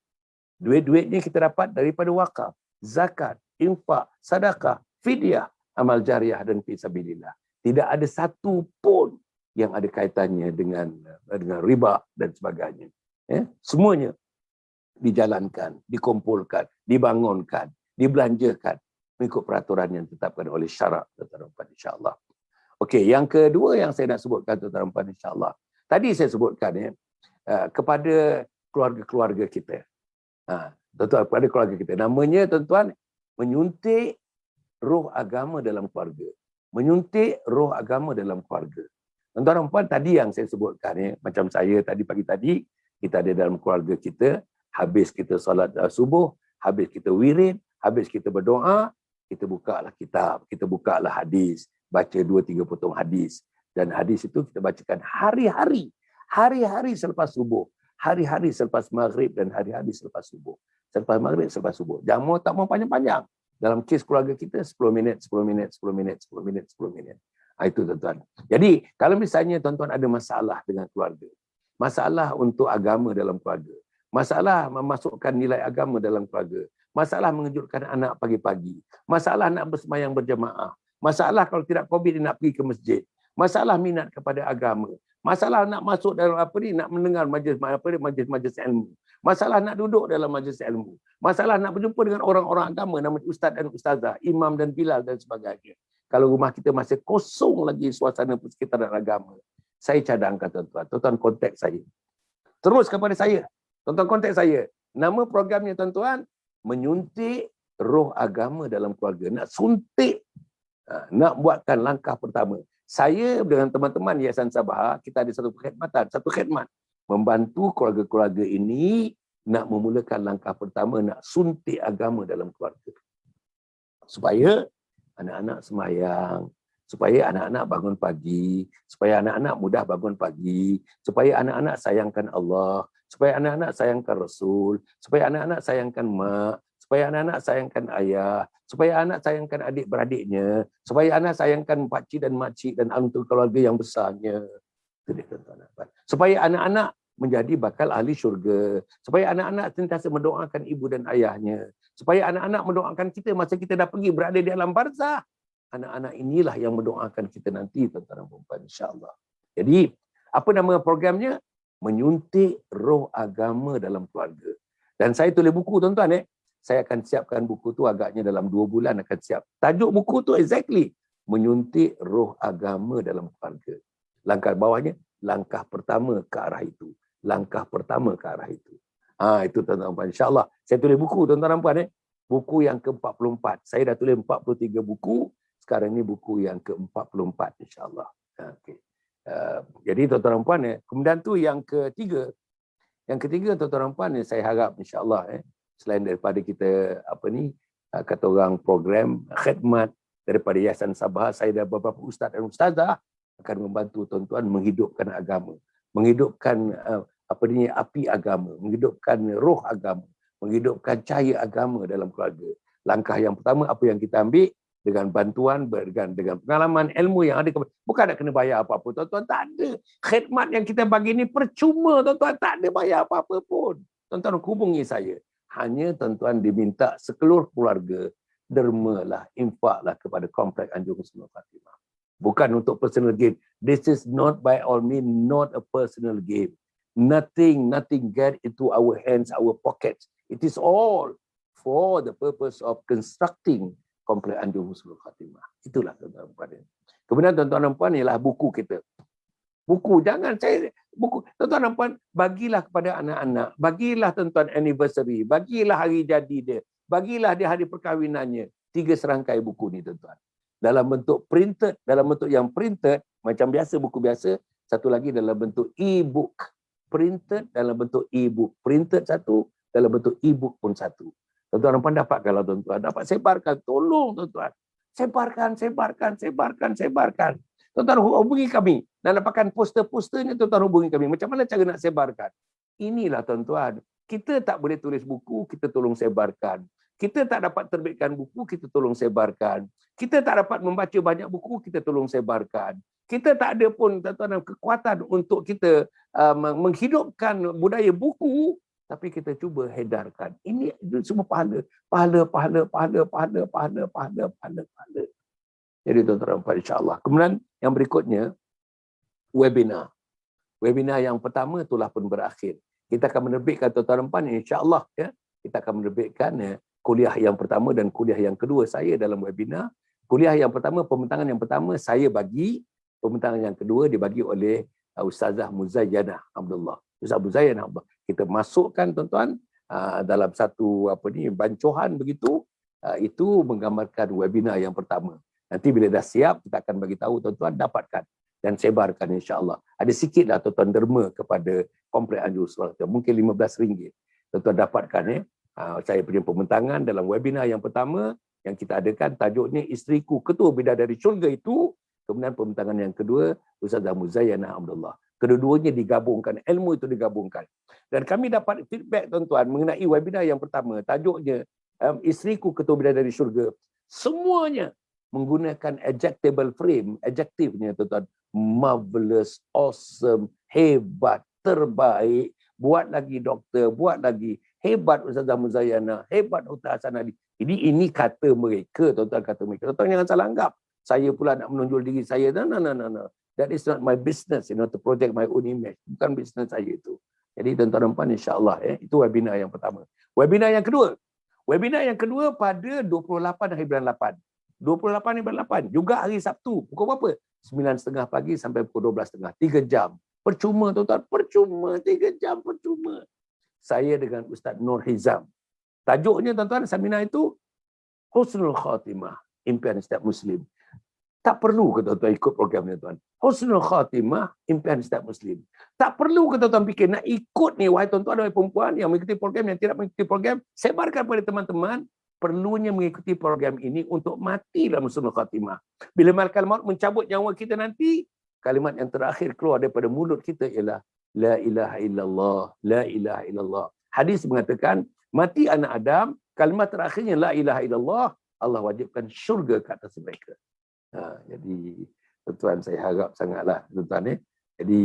Duit-duitnya kita dapat daripada wakaf, zakat, infak, sedekah, fidyah, amal jariah dan fisabilillah. Tidak ada satu pun yang ada kaitannya dengan riba dan sebagainya. Semuanya dijalankan, dikumpulkan, dibangunkan, dibelanjakan mengikut peraturan yang ditetapkan oleh syarak, tuan-tuan, insya-Allah. Okey, yang kedua yang saya nak sebutkan, tuan-tuan, insya-Allah. Tadi saya sebutkan kepada keluarga-keluarga kita. Tuan-tuan, kepada keluarga kita. Namanya, tuan-tuan, menyuntik roh agama dalam keluarga. Menyuntik roh agama dalam keluarga. Tuan-tuan, puan, tadi yang saya sebutkan, macam saya tadi pagi tadi, kita ada dalam keluarga kita, habis kita solat subuh, habis kita wirid, habis kita berdoa, kita bukalah kitab, kita bukalah hadis, baca 2-3 potong hadis. Dan hadis itu kita bacakan hari-hari. Hari-hari selepas subuh, hari-hari selepas maghrib dan hari-hari selepas subuh. Selepas maghrib, selepas subuh. Jangan tak mau panjang-panjang. Dalam kes keluarga kita 10 minit, 10 minit, 10 minit, 10 minit, 10 minit. Itu, tuan-tuan. Jadi, kalau misalnya tuan-tuan ada masalah dengan keluarga, masalah untuk agama dalam keluarga, masalah memasukkan nilai agama dalam keluarga, masalah mengejutkan anak pagi-pagi, masalah nak bersemayang berjamaah, masalah kalau tidak COVID nak pergi ke masjid, masalah minat kepada agama, masalah nak masuk dalam nak mendengar majlis ilmu, masalah nak duduk dalam majlis ilmu, masalah nak berjumpa dengan orang-orang agama, nama ustaz dan ustazah, imam dan bilal dan sebagainya. Kalau rumah kita masih kosong lagi suasana persekitaran agama, saya cadangkan, tuan-tuan, tuan-tuan kontak saya. Terus kepada saya. Tuan-tuan kontak saya. Nama programnya, tuan-tuan, menyuntik roh agama dalam keluarga. Nak suntik, nak buatkan langkah pertama. Saya dengan teman-teman Yayasan Sabah, kita ada satu khidmat membantu keluarga-keluarga ini nak memulakan langkah pertama, nak suntik agama dalam keluarga. Supaya anak-anak semayang, supaya anak-anak bangun pagi, supaya anak-anak mudah bangun pagi, supaya anak-anak sayangkan Allah, supaya anak-anak sayangkan Rasul, supaya anak-anak sayangkan mak, supaya anak-anak sayangkan ayah, supaya anak sayangkan adik-beradiknya, supaya anak sayangkan pakcik dan makcik dan anggota keluarga yang besarnya. Itu dia tuan-tuan. Supaya anak-anak menjadi bakal ahli syurga, supaya anak-anak sentiasa mendoakan ibu dan ayahnya, supaya anak-anak mendoakan kita masa kita dah pergi berada di alam barzah. Anak-anak inilah yang mendoakan kita nanti, tuan-tuan dan puan-puan, insya-Allah. Jadi, apa nama programnya? Menyuntik roh agama dalam keluarga. Dan saya tulis buku, tuan-tuan. Saya akan siapkan buku tu agaknya dalam 2 bulan akan siap. Tajuk buku tu exactly, menyuntik roh agama dalam keluarga. Langkah bawahnya, langkah pertama ke arah itu. Langkah pertama ke arah itu. Itu tuan-tuan dan puan. InsyaAllah. Saya tulis buku, tuan-tuan dan puan. Buku yang ke-44. Saya dah tulis 43 buku. Sekarang ni buku yang ke-44, insyaAllah. Okay. Jadi, tuan-tuan dan puan, kemudian tu yang ketiga. Yang ketiga, tuan-tuan dan puan, saya harap, insyaAllah, selain daripada kita, kata orang program, khidmat daripada Yayasan Sabah, saya dan beberapa ustaz dan ustazah akan membantu tuan-tuan menghidupkan agama. Menghidupkan api agama, menghidupkan roh agama, menghidupkan cahaya agama dalam keluarga. Langkah yang pertama, apa yang kita ambil dengan bantuan, dengan pengalaman, ilmu yang ada. Bukan nak kena bayar apa-apa, tuan-tuan, tak ada. Khidmat yang kita bagi ni percuma, tuan-tuan, tak ada bayar apa-apa pun. Tuan-tuan hubungi saya. Hanya tuan-tuan diminta sekeluruh keluarga, dermalah, infaklah kepada Komplek Anjung Husnul Khatimah. Bukan untuk personal gain. This is not by all means not a personal gain. Nothing get into our hands, our pockets. It is all for the purpose of constructing Komplek Anjung Husnul Khatimah. Itulah tuan-tuan dan puan. Kemudian tuan-tuan dan puan, ialah buku kita. Buku, jangan saya buku. Tuan-tuan dan puan, bagilah kepada anak-anak. Bagilah tuan-tuan anniversary. Bagilah hari jadi dia. Bagilah dia hari perkahwinannya. 3 serangkai buku ni, tuan-tuan. Dalam bentuk printed, dalam bentuk yang printed, macam biasa, buku biasa. Satu lagi dalam bentuk e-book. Printed dalam bentuk e-book. Printed satu, dalam bentuk e-book pun satu. Tuan-tuan dan puan dapat kalau tuan-tuan. Dapat sebarkan. Tolong tuan-tuan. Sebarkan. Tuan-tuan hubungi kami. Dan dapatkan poster-posternya, tuan-tuan hubungi kami. Macam mana cara nak sebarkan? Inilah tuan-tuan. Kita tak boleh tulis buku, kita tolong sebarkan. Kita tak dapat terbitkan buku, kita tolong sebarkan. Kita tak dapat membaca banyak buku, kita tolong sebarkan. Kita tak ada pun tuan-tuan kekuatan untuk kita menghidupkan budaya buku, tapi kita cuba edarkan. Ini semua pahala. Jadi tuan-tuan, insya-Allah. Kemudian yang berikutnya, webinar. Webinar yang pertama itulah pun berakhir. Kita akan menerbitkan tuan-tuan, insya-Allah, kita akan menerbitkan kuliah yang pertama dan kuliah yang kedua saya dalam webinar. Kuliah yang pertama, pembentangan yang pertama saya bagi, pembentangan yang kedua dibagi oleh Ustazah Muzayyanah Abdullah. Ustazah Muzayyanah Abdullah. Kita masukkan tuan-tuan dalam satu bancohan begitu, itu menggambarkan webinar yang pertama. Nanti bila dah siap, kita akan bagi tahu tuan-tuan, dapatkan dan sebarkan, insya-Allah. Ada sikitlah tuan-tuan derma kepada Komplek Anjung Husnul Khatimah, mungkin RM15. Tuan-tuan dapatkan saya punya pembentangan dalam webinar yang pertama yang kita adakan, tajuknya Isteriku Ketua Bidadari Syurga itu. Kemudian pembentangan yang kedua, Ustazah Muzayyanah Abdullah. Kedua-duanya digabungkan, ilmu itu digabungkan. Dan kami dapat feedback tuan-tuan mengenai webinar yang pertama, tajuknya Isteriku Ketua Bidadari Syurga. Semuanya menggunakan adjectival frame, adjektifnya tuan-tuan, marvelous, awesome, hebat, terbaik, buat lagi doktor, buat lagi hebat Ustazah Muzayyanah, hebat Ustaz Hasan Ali. Jadi ini kata mereka, tuan-tuan, kata mereka. Tuan-tuan jangan salah anggap saya pula nak menonjol diri saya. No. That is not my business, to project my own image. Bukan bisnes saya itu. Jadi tuan-tuan dan puan, insya-Allah, itu webinar yang pertama. Webinar yang kedua pada 28 hari bulan 8. 28 hari bulan 8, juga hari Sabtu. Pukul berapa? 9.30 pagi sampai pukul 12.30. 3 jam. Percuma tuan-tuan, percuma. 3 jam percuma. Saya dengan Ustaz Nur Hizam. Tajuknya tuan-tuan, seminar itu Husnul Khatimah, impian setiap Muslim. Tak perlu ke tuan-tuan ikut program ni tuan. Husnul khatimah, impian setiap Muslim. Tak perlu ke tuan-tuan fikir nak ikut ni, wahai tuan-tuan dan perempuan yang mengikuti program, yang tidak mengikuti program. Sebarkan kepada teman-teman, perlunya mengikuti program ini untuk mati dalam husnul khatimah. Bila malaikat maut mencabut nyawa kita nanti, kalimat yang terakhir keluar daripada mulut kita ialah La ilaha illallah, La ilaha illallah. Hadis mengatakan, mati anak Adam, kalimat terakhirnya La ilaha illallah, Allah wajibkan syurga ke atas mereka. Jadi tuan-tuan, saya harap sangatlah tuan-tuan. Jadi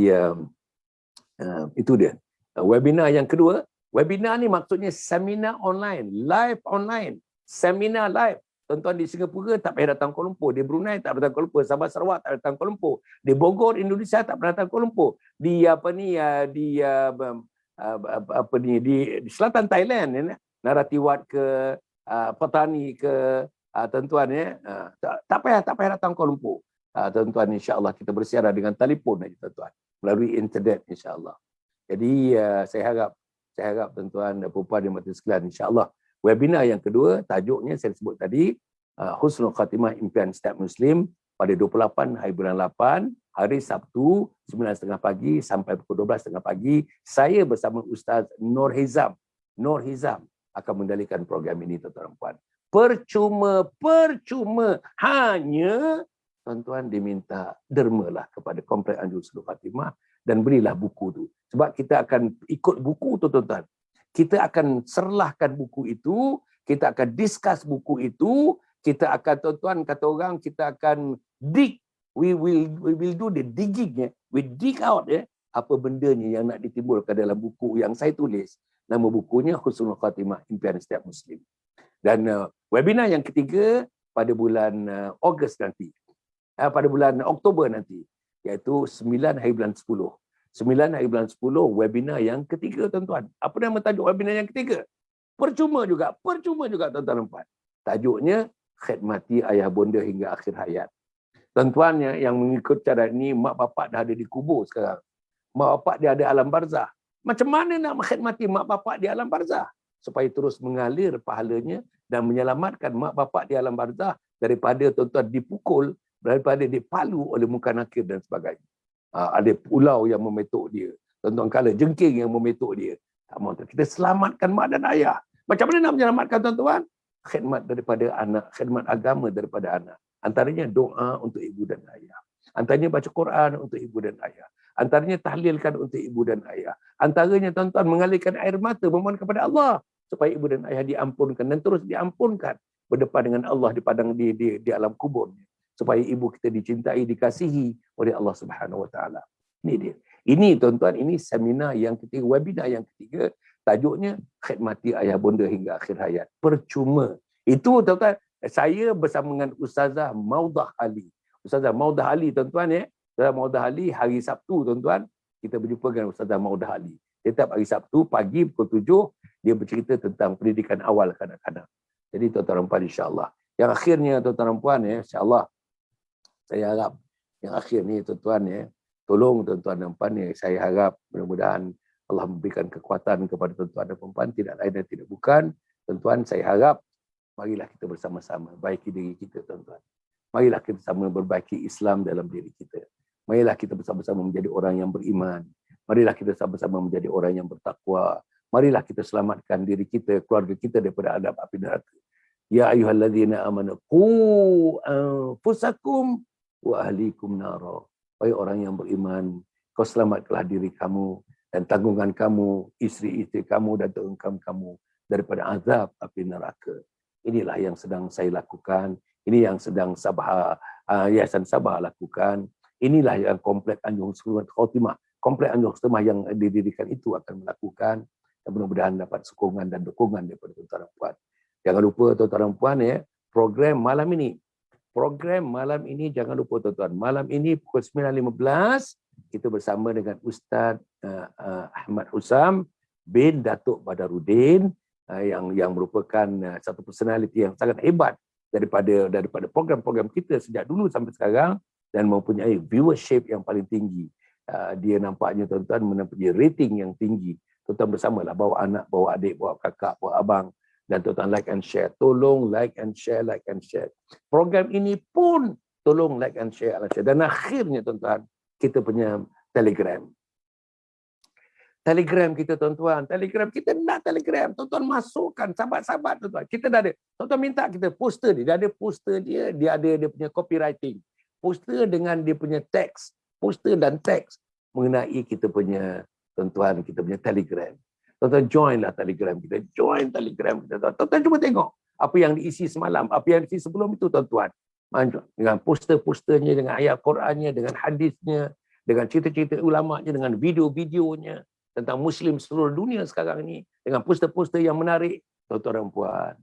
itu dia. Webinar yang kedua, webinar ni maksudnya seminar online, live online, seminar live. Tuan-tuan di Singapura tak payah datang Kuala Lumpur, di Brunei tak payah datang Kuala Lumpur, Sabah Sarawak tak payah datang Kuala Lumpur, di Bogor Indonesia tak payah datang Kuala Lumpur, di di selatan Thailand ya, Narathiwat ke Patani ke tuan-tuan ya, tak payah datang Kuala Lumpur. Tuan-tuan, insya-Allah kita bersiaran dengan telefon aja tuan-tuan, melalui internet insya-Allah. Jadi saya harap tuan-tuan dan puan-puan di mata sekalian, insya-Allah webinar yang kedua tajuknya saya sebut tadi, Husnul Khatimah Impian Setiap Muslim, pada 28 hari bulan 8 hari Sabtu 9.30 pagi sampai pukul 12.30 pagi, saya bersama Ustaz Nur Hizam akan mengendalikan program ini tuan-tuan dan puan. Percuma hanya tuan-tuan diminta dermalah kepada Komplek Anjur Husnul Khatimah dan berilah buku tu. Sebab kita akan ikut buku tu tuan-tuan. Kita akan serlahkan buku itu, kita akan discuss buku itu, kita akan tuan-tuan kata orang kita akan dig, we will do the digging ya. We dig out ya apa bendanya yang nak ditimbulkan dalam buku yang saya tulis. Nama bukunya Husnul Khatimah Impian Setiap Muslim. Dan webinar yang ketiga pada bulan Ogos nanti. Pada bulan Oktober nanti, iaitu 9 hari bulan 10. 9 hari bulan 10, webinar yang ketiga tuan-tuan. Apa nama tajuk webinar yang ketiga? Percuma juga tuan-tuan dan puan. Tajuknya khidmati ayah bonda hingga akhir hayat. Tuan-tuan yang mengikut cara ini, mak bapak dah ada dikubur sekarang. Mak bapak dia ada alam barzah. Macam mana nak mengkhidmati mak bapak di alam barzah? Supaya terus mengalir pahalanya dan menyelamatkan mak bapak di alam barzah daripada tuan-tuan dipukul, daripada dipalu oleh muka nakir dan sebagainya. Ada pulau yang memetuk dia. Tuan-tuan kala jengking yang memetuk dia. Tak mahu kita selamatkan mak dan ayah. Macam mana nak menyelamatkan tuan-tuan? Khidmat daripada anak, khidmat agama daripada anak. Antaranya doa untuk ibu dan ayah. Antaranya baca Quran untuk ibu dan ayah. Antaranya tahlilkan untuk ibu dan ayah. Antaranya tuan-tuan mengalirkan air mata memohon kepada Allah supaya ibu dan ayah diampunkan dan terus diampunkan berdepan dengan Allah di padang di alam kuburnya. Supaya ibu kita dicintai, dikasihi oleh Allah Subhanahu Wa Taala. Ini dia. Ini tuan-tuan, ini seminar yang ketiga, webinar yang ketiga, tajuknya khidmati ayah bonda hingga akhir hayat. Percuma. Itu tuan-tuan, saya bersama dengan Ustazah Maudah Ali. Ustazah Maudah Ali tuan-tuan ya. Ustazah Maudah Ali hari Sabtu tuan-tuan, kita berjumpa dengan Ustazah Maudah Ali. Setiap hari Sabtu pagi pukul 7 dia bercerita tentang pendidikan awal kanak-kanak. Jadi tuan-tuan dan puan, insya-Allah. Yang akhirnya tuan-tuan dan puan ya, insya-Allah saya harap yang akhir ni tuan-tuan ya, tolong tuan-tuan dan puan ya, saya harap mudah-mudahan Allah memberikan kekuatan kepada tuan-tuan dan puan, tidak lain dan tidak bukan. Tuan-tuan, saya harap marilah kita bersama-sama baiki diri kita tuan-tuan. Marilah kita sama berbaiki Islam dalam diri kita. Marilah kita bersama-sama menjadi orang yang beriman. Marilah kita sama-sama menjadi orang yang bertakwa. Marilah kita selamatkan diri kita, keluarga kita daripada adab api neraka. Ya ayyuhalladzina amanu qu anfusakum wa ahlikum nara. Wahai orang yang beriman, kau selamatkanlah diri kamu dan tanggungan kamu, isteri-isteri kamu dan tanggungan kamu daripada azab api neraka. Inilah yang sedang saya lakukan. Ini yang sedang Yayasan Sabah lakukan. Inilah yang Komplek Anjur Husnul Khatimah, Komplek Anjur Husnul Khatimah yang didirikan itu akan melakukan. Dan mudah-mudahan dapat sokongan dan dukungan daripada tuan-tuan dan puan. Jangan lupa tuan-tuan dan puan ya, program malam ini jangan lupa tuan-tuan. Malam ini pukul 9.15 kita bersama dengan Ustaz Ahmad Husam bin Datuk Badarudin yang merupakan satu personality yang sangat hebat daripada program-program kita sejak dulu sampai sekarang dan mempunyai viewership yang paling tinggi. Dia nampaknya tuan-tuan mempunyai rating yang tinggi. Tuan-tuan bersamalah, bawa anak, bawa adik, bawa kakak, bawa abang. Dan tuan-tuan like and share. Tolong like and share. Program ini pun Tolong like and share. Dan akhirnya tuan-tuan, kita punya Telegram. Telegram kita tuan-tuan, Telegram kita nak Telegram. Tuan-tuan masukkan sahabat-sahabat tuan-tuan. Kita dah ada. Tuan-tuan minta kita poster dia ada poster dia ada dia punya copywriting. Poster dengan dia punya teks, poster dan teks mengenai kita punya tuan-tuan, kita punya Telegram. Tuan-tuan joinlah Telegram kita, join Telegram kita. Tuan-tuan cuba tengok apa yang diisi semalam, apa yang diisi sebelum itu tuan-tuan. Dengan poster-posternya, dengan ayat Qurannya, dengan hadisnya, dengan cerita-cerita ulama'nya, dengan video-videonya tentang Muslim seluruh dunia sekarang ini, dengan poster-poster yang menarik. Tuan-tuan dan puan,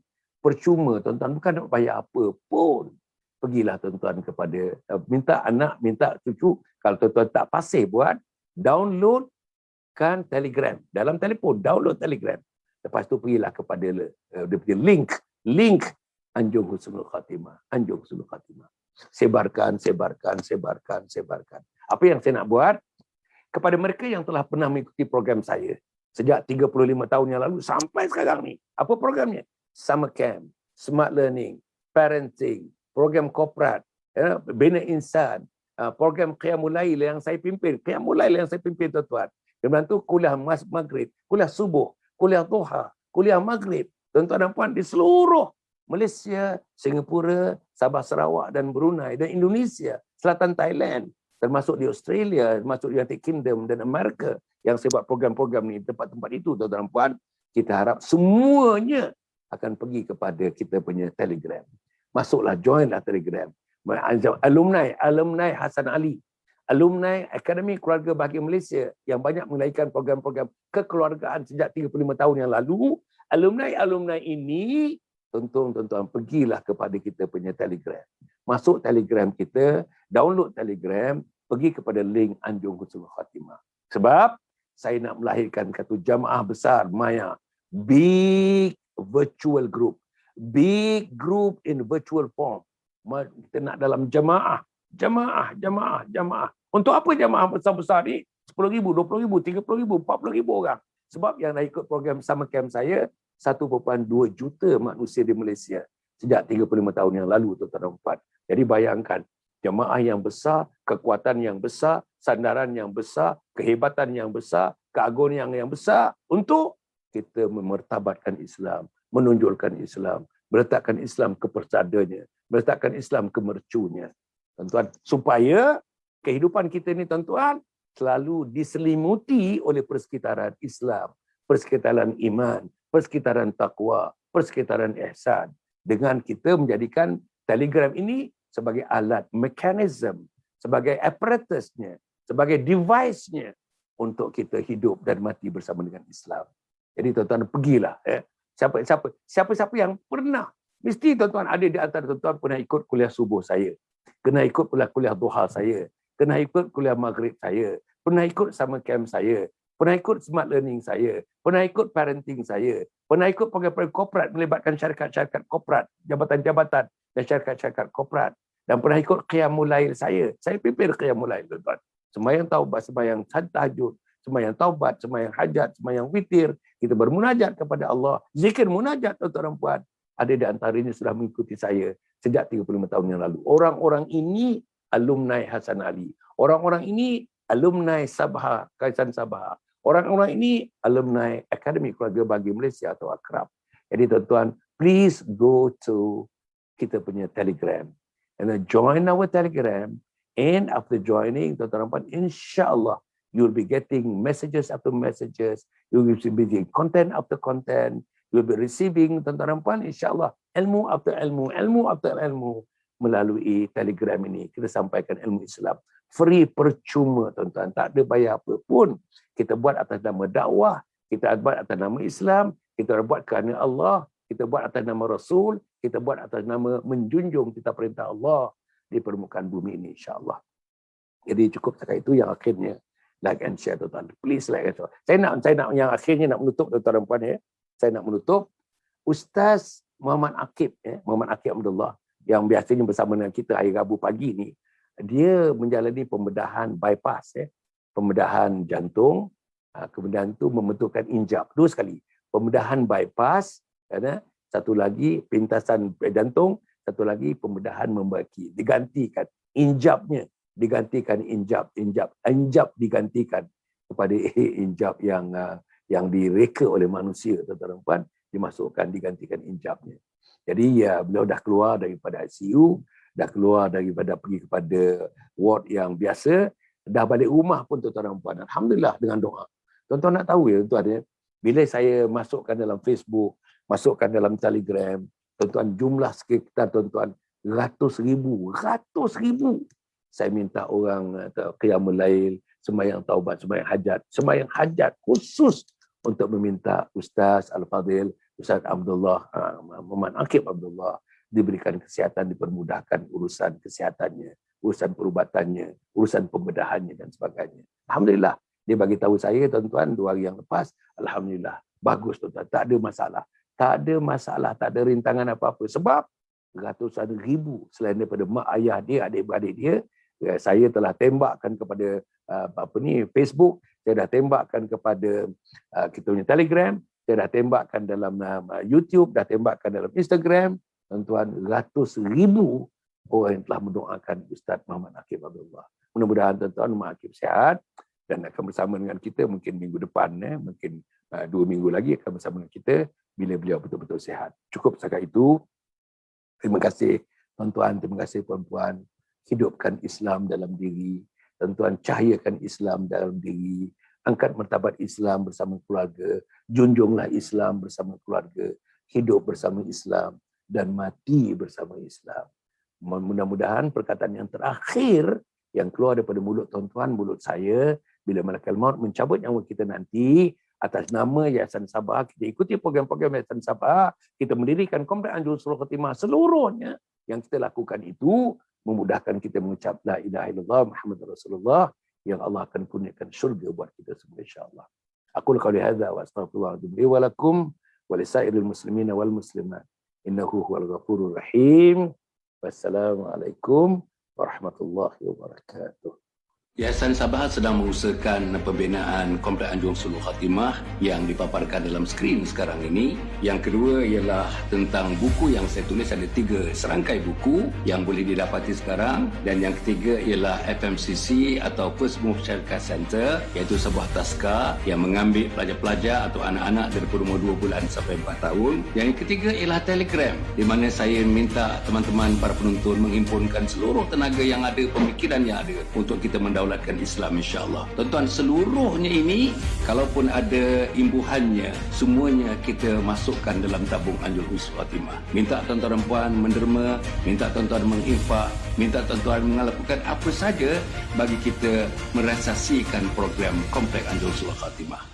percuma tuan-tuan, bukan nak bayar apa pun. Pergilah tuan-tuan kepada, minta anak, minta cucu, kalau tuan-tuan tak pasif buat, downloadkan Telegram. Dalam telefon, download Telegram. Lepas tu pergilah kepada dia punya link Anjung Husnul Khatimah. Anjung Husnul Khatimah. Sebarkan. Apa yang saya nak buat? Kepada mereka yang telah pernah mengikuti program saya sejak 35 tahun yang lalu sampai sekarang ni. Apa programnya? Summer Camp, Smart Learning, Parenting, program korporat, Bina Insan, program Qiyamul Lail yang saya pimpin. Qiyamul Lail yang saya pimpin tuan-tuan. Kemudian tu kuliah maghrib, kuliah subuh, kuliah duha, kuliah maghrib. Tuan-tuan dan puan di seluruh Malaysia, Singapura, Sabah Sarawak dan Brunei dan Indonesia, Selatan Thailand, termasuk di Australia, termasuk di United Kingdom dan Amerika yang saya buat program-program ni tempat-tempat itu tuan-tuan dan puan, kita harap semuanya akan pergi kepada kita punya Telegram. Masuklah, joinlah Telegram. Alumni Hasan Ali, alumni Akademi Keluarga Bahagia Malaysia yang banyak melahirkan program-program kekeluargaan sejak 35 tahun yang lalu. Alumni ini, tuan-tuan, pergilah kepada kita punya Telegram. Masuk Telegram kita, download Telegram, pergi kepada link Anjung Husnul Khatimah. Sebab saya nak melahirkan satu jamaah besar, Maya. Big virtual group. Big group in virtual form. Kita nak dalam jamaah. Untuk apa jamaah besar-besar ni? 10,000, 20,000, 30,000, 40,000 orang. Sebab yang dah ikut program Summer Camp saya, 1.2 juta manusia di Malaysia sejak 35 tahun yang lalu, tuan-tuan dan puan. Jadi bayangkan, jemaah yang besar, kekuatan yang besar, sandaran yang besar, kehebatan yang besar, keagungan yang besar untuk kita memertabatkan Islam, menonjolkan Islam, meletakkan Islam ke persadanya, meletakkan Islam ke mercunya. Tuan-tuan, supaya kehidupan kita ni tuan-tuan selalu diselimuti oleh persekitaran Islam, persekitaran iman, persekitaran takwa, persekitaran ihsan. Dengan kita menjadikan Telegram ini sebagai alat, mekanisme, sebagai apparatusnya, sebagai device-nya untuk kita hidup dan mati bersama dengan Islam. Jadi tuan-tuan pergilah. Siapa-siapa yang pernah, mesti tuan-tuan ada di antara tuan-tuan pernah ikut kuliah subuh saya, kena ikut kuliah duha saya, kena ikut kuliah maghrib saya, pernah ikut summer camp saya, pernah ikut smart learning saya, pernah ikut parenting saya, pernah ikut program-program korporat melibatkan syarikat-syarikat korporat, jabatan-jabatan dan syarikat-syarikat korporat, dan pernah ikut Qiyamul Lail saya pimpin Qiyamul Lail tuan-tuan. Sembahyang taubat, sembahyang tahajud, sembahyang taubat, sembahyang hajat, sembahyang witir, kita bermunajat kepada Allah, zikir munajat tuan-tuan dan puan. Ada di antaranya sudah mengikuti saya sejak 35 tahun yang lalu. Orang-orang ini alumni Hasan Ali. Orang-orang ini alumni Sabah, Kaisan Sabah. Orang-orang ini alumni Akademi Keluarga Bahagia Malaysia atau Akrab. Jadi tuan-tuan, please go to kita punya Telegram and then join our Telegram. And after joining, tuan-tuan, insya-Allah you'll be getting messages after messages, you'll be getting content after content, you'll be receiving, tuan-tuan, insya-Allah ilmu after ilmu, ilmu after ilmu melalui Telegram ini. Kita sampaikan ilmu Islam free, percuma tuan-tuan, tak ada bayar apa pun. Kita buat atas nama dakwah, kita buat atas nama Islam, kita buat kerana Allah, kita buat atas nama Rasul, kita buat atas nama menjunjung kita perintah Allah di permukaan bumi ini, insya-Allah. Jadi cukup setakat itu yang akhirnya. Like and share tuan-tuan. Please like and share. Saya nak yang akhirnya nak menutup tuan-tuan dan puan ya. Saya nak menutup Ustaz Muhammad Akib Muhammad Akib Abdullah yang biasanya bersama dengan kita hari Rabu pagi ni. Dia menjalani pembedahan bypass pembedahan jantung, kemudian tu membentukkan injap dua sekali. Pembedahan bypass, satu lagi pintasan jantung Satu lagi pembedahan membaki, digantikan injabnya, digantikan injab digantikan kepada injab yang direka oleh manusia, tuan-tuan dan puan, dimasukkan digantikan injabnya. Jadi ya, beliau dah keluar daripada ICU, dah keluar daripada pergi kepada ward yang biasa, dah balik rumah pun tuan-tuan dan puan, alhamdulillah dengan doa. Tuan-tuan nak tahu ya tuan-tuan ya, bila saya masukkan dalam Facebook, masukkan dalam Telegram, tuan-tuan, jumlah sekitar tuan-tuan ratus ribu. Saya minta orang qiyamul lail, sembahyang taubat, sembahyang hajat khusus untuk meminta Ustaz Al-Fadhil, Ustaz Abdullah, Muhammad Akib Abdullah, diberikan kesihatan, dipermudahkan urusan kesehatannya, urusan perubatannya, urusan pembedahannya dan sebagainya. Alhamdulillah, dia bagi tahu saya tuan-tuan 2 hari yang lepas, alhamdulillah, bagus tuan-tuan, tak ada masalah. Tak ada rintangan apa-apa. Sebab ratusan ribu selain daripada mak ayah dia, adik-beradik dia, saya telah tembakkan kepada Facebook, saya dah tembakkan kepada kita punya Telegram, saya dah tembakkan dalam YouTube, dah tembakkan dalam Instagram. Tuan-tuan, ratus ribu orang yang telah mendoakan Ustaz Muhammad Akib Abdullah. Mudah-mudahan tuan-tuan Muhammad Akib sihat dan akan bersama dengan kita mungkin minggu depan, mungkin 2 minggu lagi akan bersama dengan kita bila beliau betul-betul sihat. Cukup setakat itu. Terima kasih tuan-tuan, terima kasih puan-puan. Hidupkan Islam dalam diri. Tuan-tuan, cahayakan Islam dalam diri. Angkat martabat Islam bersama keluarga. Junjunglah Islam bersama keluarga. Hidup bersama Islam dan mati bersama Islam. Mudah-mudahan perkataan yang terakhir yang keluar daripada mulut tuan-tuan, mulut saya, bila malaikat maut mencabut nyawa kita nanti, atas nama Yayasan Sabah, kita ikuti program-program Yayasan Sabah, kita mendirikan Komplek Anjur Husnul Khatimah, seluruhnya yang kita lakukan itu memudahkan kita mengucap la ilaha illallah Muhammadur Rasulullah, yang Allah akan kurniakan syurga buat kita semua insya-Allah. Aku qauli hadza wa astaghfirullah li wa lakum wa lisairil muslimin wal muslimat. Innahu huwal ghafurur rahim. Wassalamualaikum warahmatullahi wabarakatuh. Yayasan Sabah sedang mengusahakan pembinaan Komplek Anjur Husnul Khatimah yang dipaparkan dalam skrin sekarang ini. Yang kedua ialah tentang buku yang saya tulis, ada 3 serangkai buku yang boleh didapati sekarang. Dan yang ketiga ialah FMCC atau First Move Childcare Center, iaitu sebuah taska yang mengambil pelajar-pelajar atau anak-anak daripada umur 2 bulan sampai 4 tahun. Yang ketiga ialah Telegram, di mana saya minta teman-teman para penonton menghimpunkan seluruh tenaga yang ada, pemikiran yang ada untuk kita mendaulatkan Islam insya-Allah. Tuan-tuan, seluruhnya ini kalaupun ada imbuhannya, semuanya kita masukkan dalam tabung Anjur Husnul Khatimah. Minta tuan-tuan dan puan menderma, minta tuan-tuan menginfak, minta tuan-tuan melakukan apa saja bagi kita merasasikan program Komplek Anjur Husnul Khatimah.